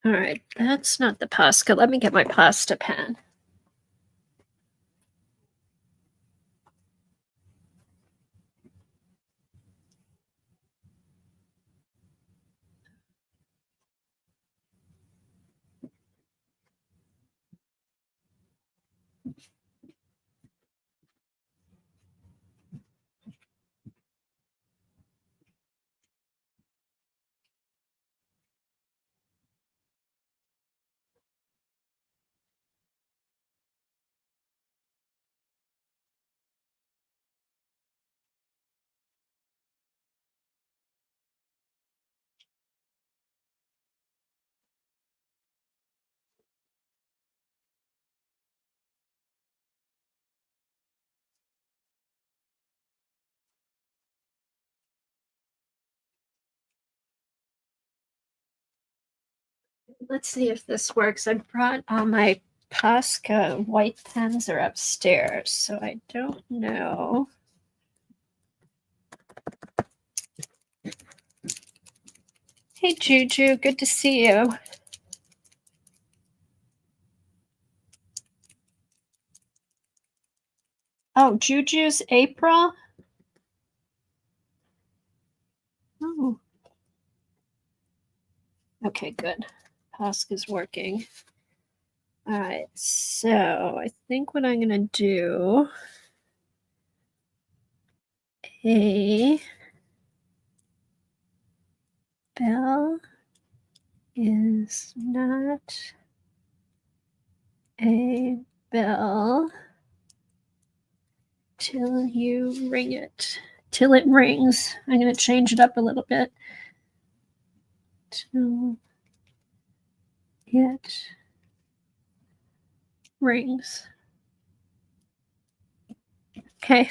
All right, that's not the Posca. Let me get my pasta pen. Let's see if this works. I brought all my Posca white pens are upstairs, so I don't know. Hey, Juju, good to see you. Oh, Juju's April? Oh. Okay, good. Posca's working. All right, so I think what I'm going to do a bell is not a bell till you ring it. Till it rings. I'm going to change it up a little bit. Till it rings. Okay.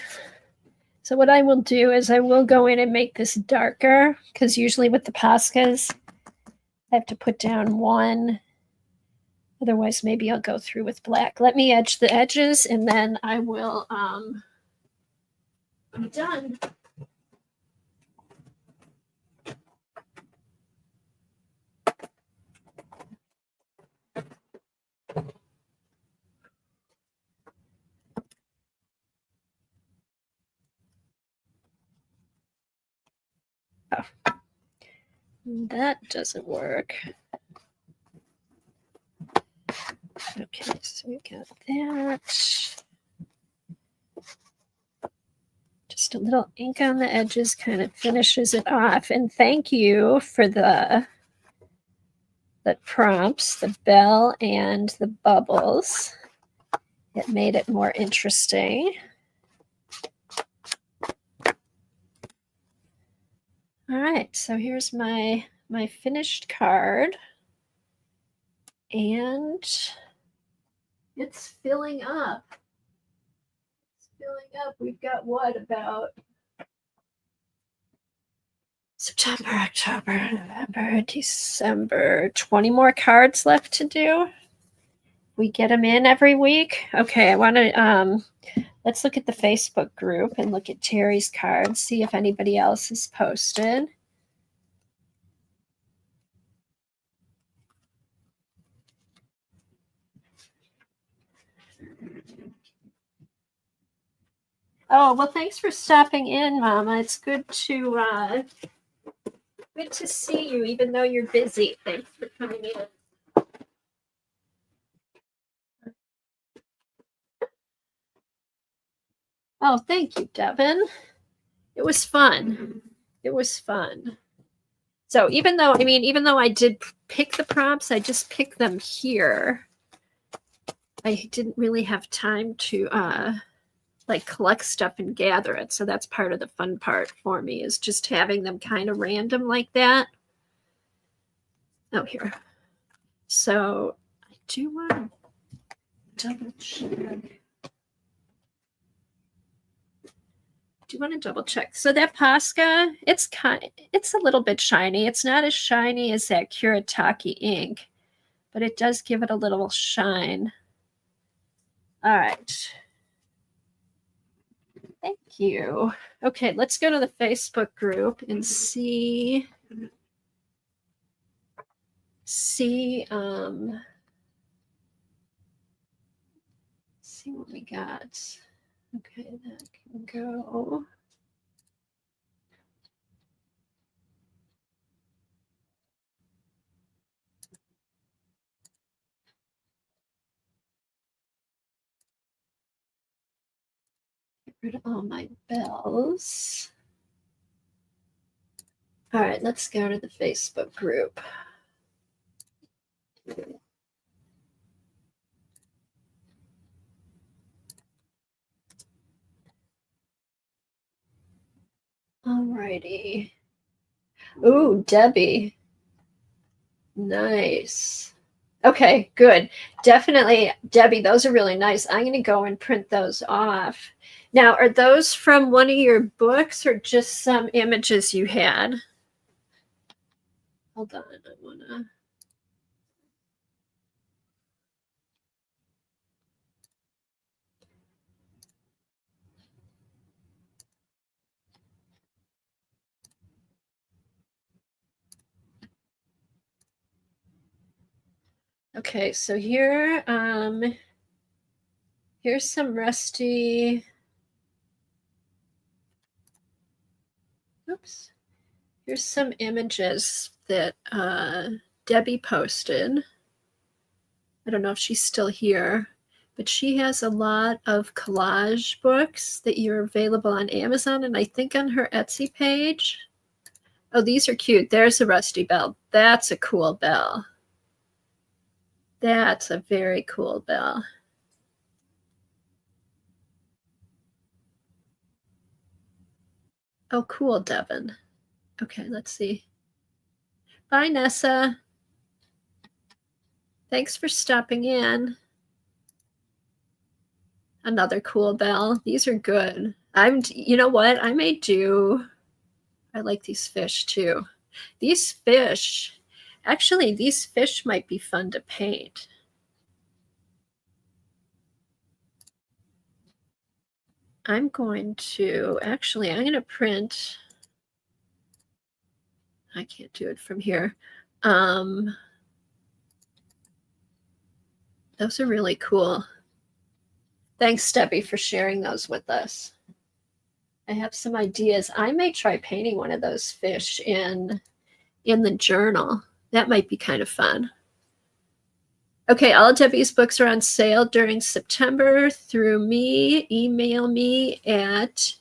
So what I will do is I will go in and make this darker, because usually with the Poscas, I have to put down one. Otherwise, maybe I'll go through with black. Let me edge the edges, and then I will be done. Oh, that doesn't work. Okay, so we got that. Just a little ink on the edges kind of finishes it off. And thank you for the prompts, the bell and the bubbles. It made it more interesting. All right, so here's my finished card. And it's filling up. It's filling up. We've got what, about September, October, November, December, 20 more cards left to do. We get them in every week. Okay, I want to let's look at the Facebook group and look at Terry's cards, see if anybody else has posted. Oh, well, thanks for stopping in, Mama. It's good to see you, even though you're busy. Thanks for coming in. Oh, thank you, Devin. It was fun. It was fun. So even though I did pick the prompts, I just picked them here. I didn't really have time to like collect stuff and gather it. So that's part of the fun part for me, is just having them kind of random like that. Oh, here. So I do want to double check. So that Posca, it's a little bit shiny. It's not as shiny as that Kuretake ink, but it does give it a little shine. All right. Thank you. Okay, let's go to the Facebook group and see what we got. Okay, that can go. Get rid of all my bells. All right, let's go to the Facebook group. All righty. Ooh, Debbie. Nice. Okay, good. Definitely, Debbie, those are really nice. I'm going to go and print those off. Now, are those from one of your books or just some images you had? Hold on, I want to. Okay, so here, here's some rusty. Oops. Here's some images that Debbie posted. I don't know if she's still here, but she has a lot of collage books that are available on Amazon and I think on her Etsy page. Oh, these are cute. There's a rusty bell. That's a cool bell. That's a very cool bell. Oh, cool, Devin. Okay, let's see. Bye, Nessa. Thanks for stopping in. Another cool bell. These are good. You know what? I like these fish too. These fish might be fun to paint. I'm going to print. I can't do it from here. Those are really cool. Thanks, Debbie, for sharing those with us. I have some ideas. I may try painting one of those fish in the journal. That might be kind of fun. Okay, all Debbie's books are on sale during September through me. Email me at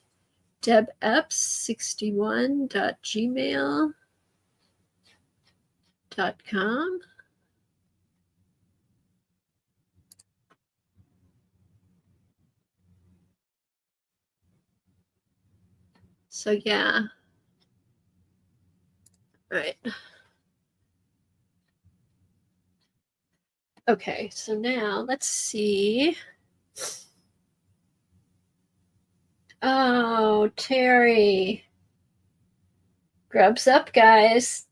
debeps61.gmail.com. So yeah. All right. Okay, so now let's see. Oh, Terry. Grubs up, guys.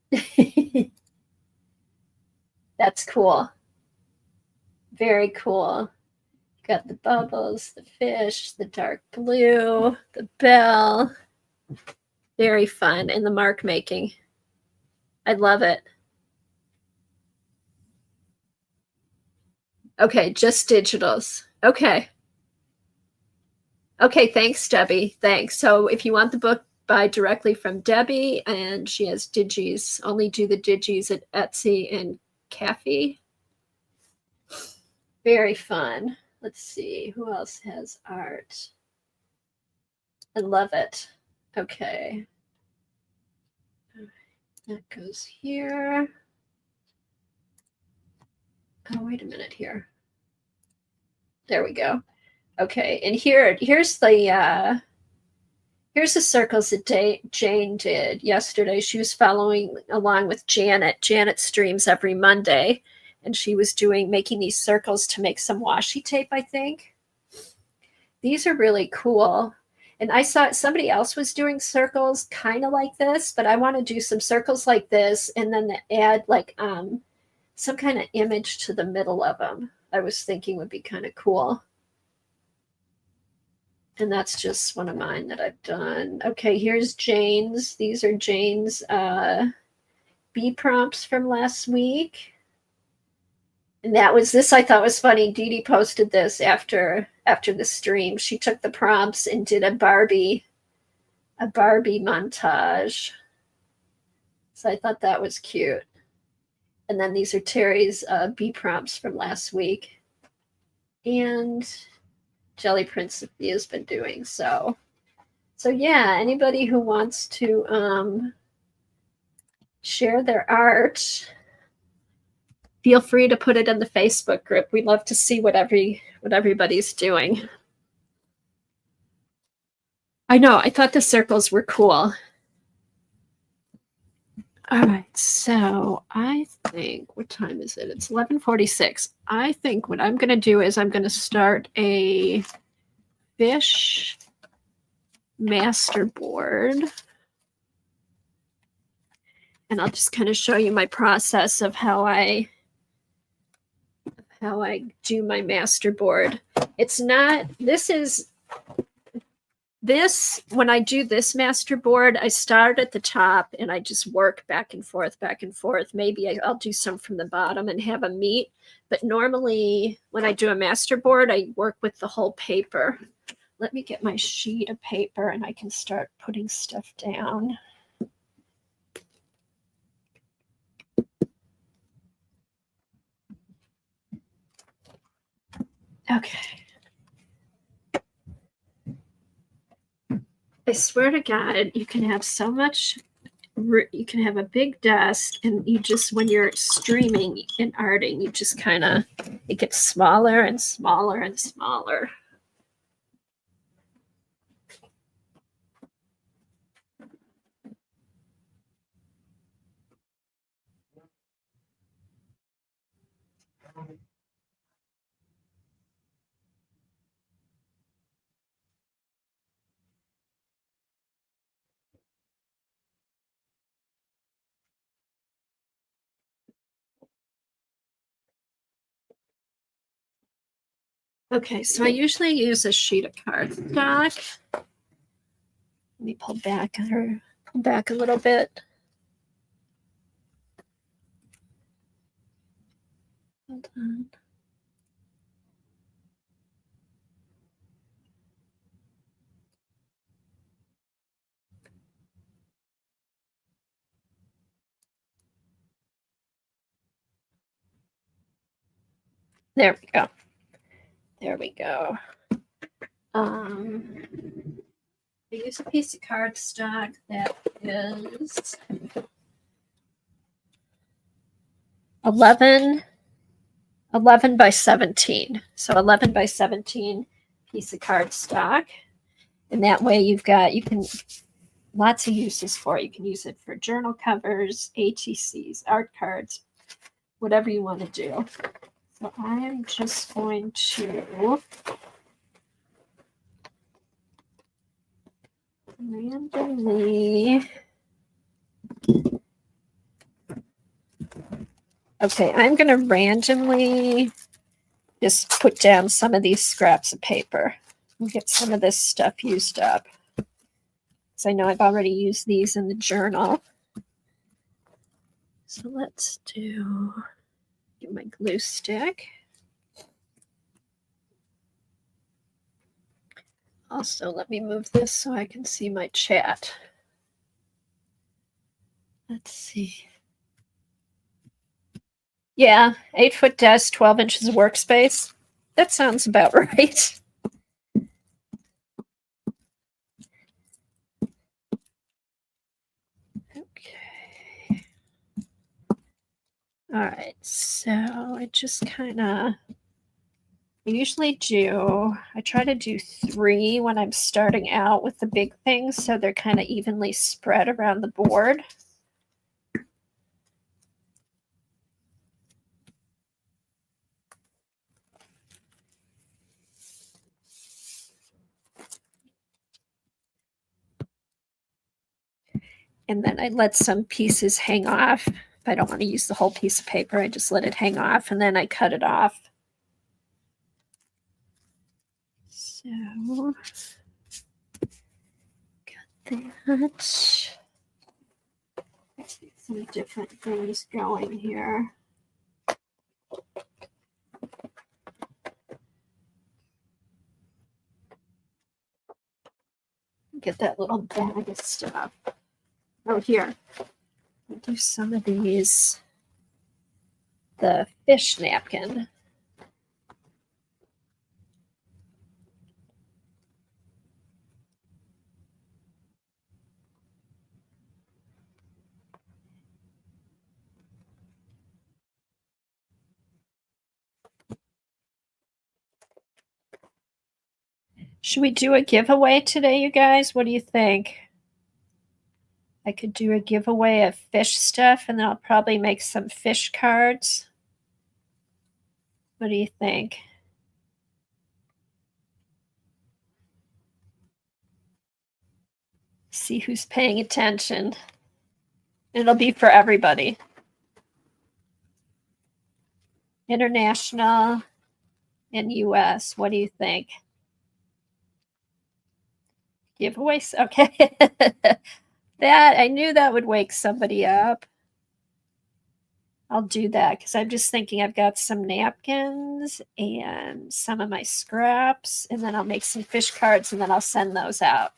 That's cool. Very cool. Got the bubbles, the fish, the dark blue, the bell. Very fun. And the mark making. I love it. Okay, just digitals. Okay. Okay, thanks, Debbie. Thanks. So if you want the book, buy directly from Debbie, and she has digis. Only do the digis at Etsy and Cafe. Very fun. Let's see, who else has art? I love it. Okay. That goes here. Oh, wait a minute here. There we go. Okay, and here's the circles that Jane did yesterday. She was following along with Janet. Janet streams every Monday, and she was making these circles to make some washi tape, I think. These are really cool. And I saw somebody else was doing circles kind of like this, but I want to do some circles like this and then add like some kind of image to the middle of them. I was thinking would be kind of cool. And that's just one of mine that I've done. Okay, here's Jane's. These are Jane's bee prompts from last week. And this I thought was funny. Dee Dee posted this after the stream. She took the prompts and did a Barbie montage. So I thought that was cute. And then these are Terry's bee prompts from last week. And Jelly Prince Sophia has been doing. So yeah, anybody who wants to share their art, feel free to put it in the Facebook group. We'd love to see what everybody's doing. I know, I thought the circles were cool. All right, so I think, what time is it? It's 11:46. I think what I'm going to do is I'm going to start a fish masterboard. And I'll just kind of show you my process of how I do my masterboard. When I do this masterboard, I start at the top and I just work back and forth. Maybe I'll do some from the bottom and have a meet. But normally when I do a masterboard, I work with the whole paper. Let me get my sheet of paper and I can start putting stuff down. Okay. I swear to God, you can have so much you can have a big desk, and you just, when you're streaming and arting, you just kind of, it gets smaller and smaller and smaller. Okay, so I usually use a sheet of cardstock. Let me pull back a little bit. Hold on. There we go. There we go. I use a piece of cardstock that is 11 by 17. So 11 by 17 piece of cardstock. And that way you can, lots of uses for it. You can use it for journal covers, ATCs, art cards, whatever you want to do. So I'm just going to randomly. Okay, I'm going to randomly just put down some of these scraps of paper and get some of this stuff used up. So I know I've already used these in the journal. So let's get my glue stick. Also, let me move this so I can see my chat. Let's see. Yeah, 8-foot desk, 12 inches of workspace. That sounds about right. Okay. All right, so I just I usually I try to do 3 when I'm starting out with the big things, so they're kind of evenly spread around the board. And then I let some pieces hang off. If I don't want to use the whole piece of paper, I just let it hang off, and then I cut it off. So, got that. Let's get some different things going here. Get that little bag of stuff. Oh, here. I'll do some of these. The fish napkin. Should we do a giveaway today, you guys? What do you think? I could do a giveaway of fish stuff, and then I'll probably make some fish cards. What do you think? See who's paying attention. It'll be for everybody. International and US. What do you think? Giveaways? Okay. That, I knew that would wake somebody up. I'll do that because I'm just thinking I've got some napkins and some of my scraps, and then I'll make some fish cards, and then I'll send those out.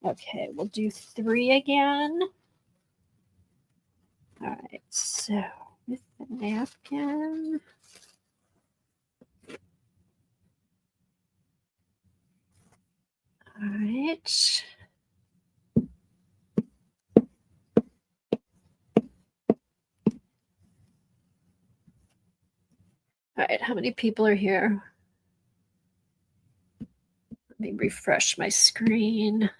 Okay, we'll do 3 again. All right, so with the napkin. All right. All right, how many people are here? Let me refresh my screen.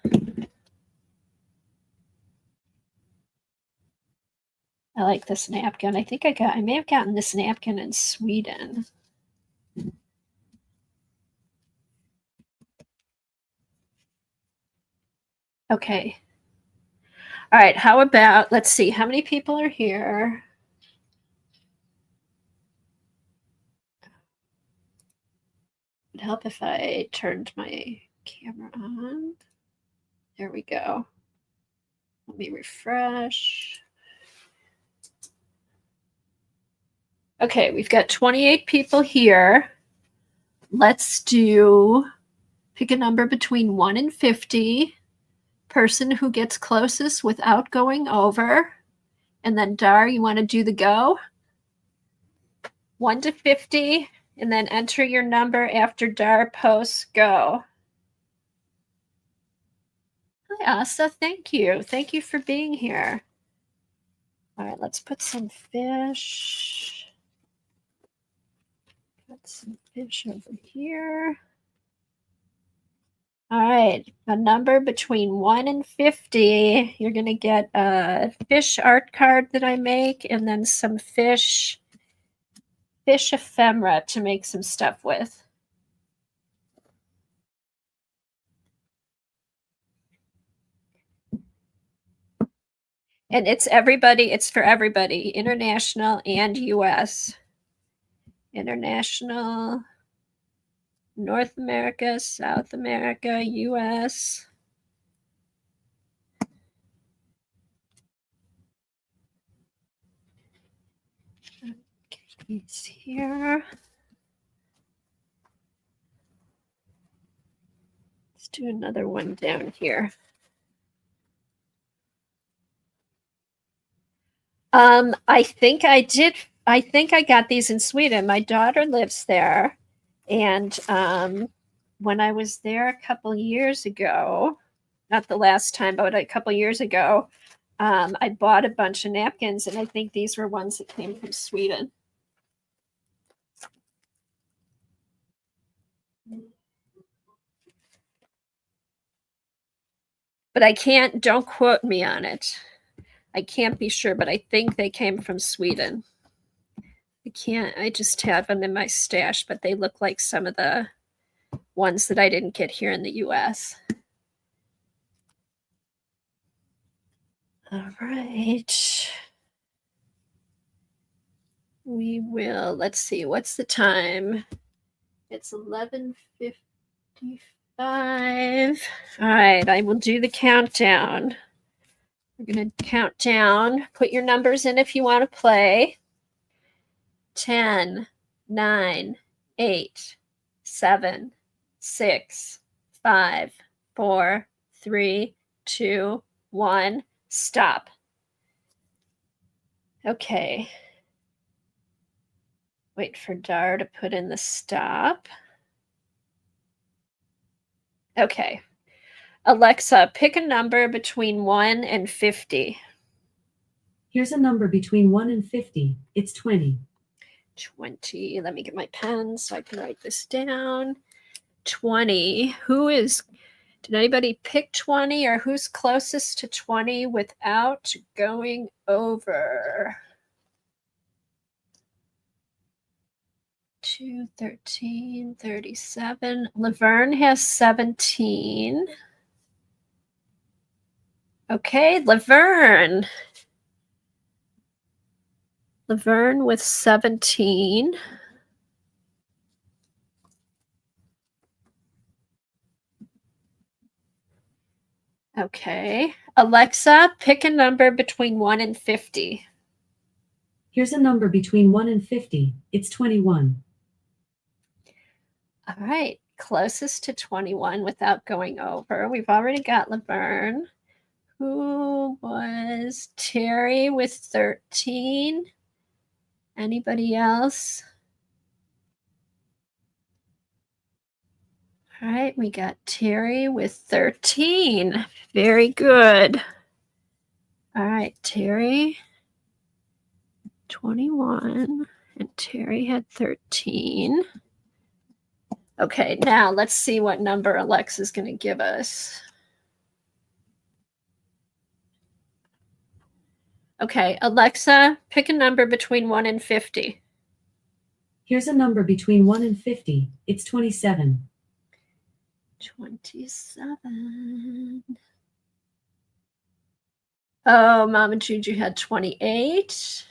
I like this napkin. I think I may have gotten this napkin in Sweden. Okay. All right, how about, let's see, how many people are here? It'd help if I turned my camera on. There we go. Let me refresh. Okay, we've got 28 people here. Let's do, pick a number between 1 and 50. Person who gets closest without going over. And then Dar, you want to do the go? 1 to 50, and then enter your number after Dar posts go. Hi, Asa. Thank you. Thank you for being here. All right, let's put some fish. Put some fish over here. All right, a number between 1 and 50. You're going to get a fish art card that I make, and then some fish ephemera to make some stuff with. And it's everybody, it's for everybody, international and US. International, North America, South America, US. Okay, it's here. Let's do another one down here. I think I did. I think I got these in Sweden. My daughter lives there. And when I was there a couple years ago, not the last time, but a couple years ago, I bought a bunch of napkins, and I think these were ones that came from Sweden. But I can't, don't quote me on it. I can't be sure, but I think they came from Sweden. I just have them in my stash, but they look like some of the ones that I didn't get here in the US. All right. We will, let's see, what's the time? It's 11:55. All right, I will do the countdown. We're going to count down. Put your numbers in if you want to play. 10, 9, 8, 7, 6, 5, 4, 3, 2, 1. Stop. Okay. Wait for Dar to put in the stop. Okay. Alexa, pick a number between 1 and 50. Here's a number between 1 and 50. It's 20. 20. Let me get my pen so I can write this down. 20. Did anybody pick 20, or who's closest to 20 without going over? 2, 13, 37. Laverne has 17. Okay, Laverne. Laverne with 17. Okay. Alexa, pick a number between 1 and 50. Here's a number between 1 and 50. It's 21. All right. Closest to 21 without going over. We've already got Laverne. Who was Terry with 13? Anybody else? All right, we got Terry with 13. Very good. All right, Terry, 21. And Terry had 13. Okay, now let's see what number Alexa's going to give us. Okay, Alexa, pick a number between 1 and 50. Here's a number between 1 and 50. It's 27. 27. Oh, Mama Juju had 28.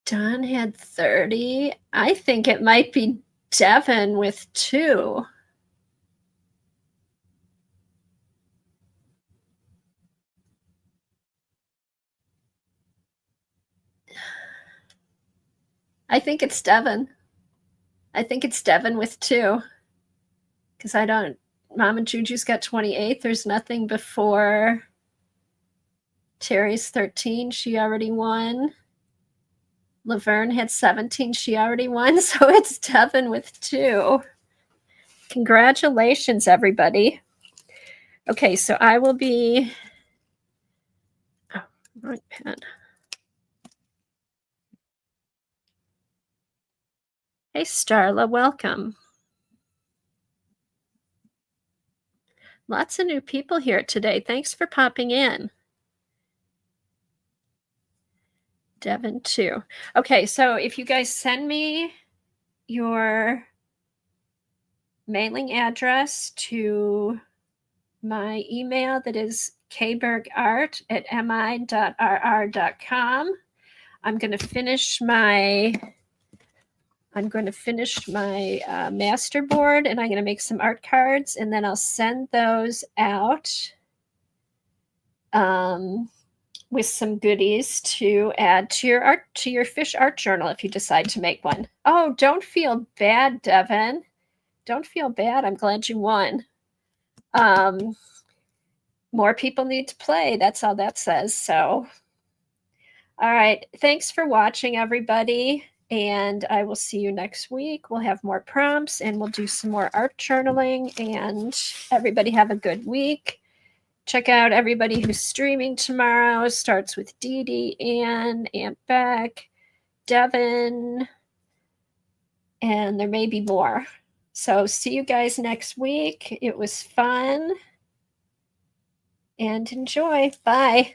Don had 30. I think it might be Devin with 2. I think it's Devin. I think it's Devin with 2. Because I don't, Mama Juju's got 28. There's nothing before Terry's 13. She already won. Laverne had 17. She already won. So it's Devin with 2. Congratulations, everybody. Okay, so I will be, oh, wrong pen. Hey, Starla, welcome. Lots of new people here today. Thanks for popping in. Devin, too. Okay, so if you guys send me your mailing address to my email that is kbergart@mi.rr.com. I'm going to finish my masterboard, and I'm going to make some art cards, and then I'll send those out with some goodies to add to your fish art journal if you decide to make one. Oh, don't feel bad, Devin. Don't feel bad. I'm glad you won. More people need to play. That's all that says. So, all right. Thanks for watching, everybody. And I will see you next week. We'll have more prompts and we'll do some more art journaling. And everybody have a good week. Check out everybody who's streaming tomorrow. Starts with Dee Dee, Ann, Aunt Beck, Devin, and there may be more. So see you guys next week. It was fun. And enjoy. Bye.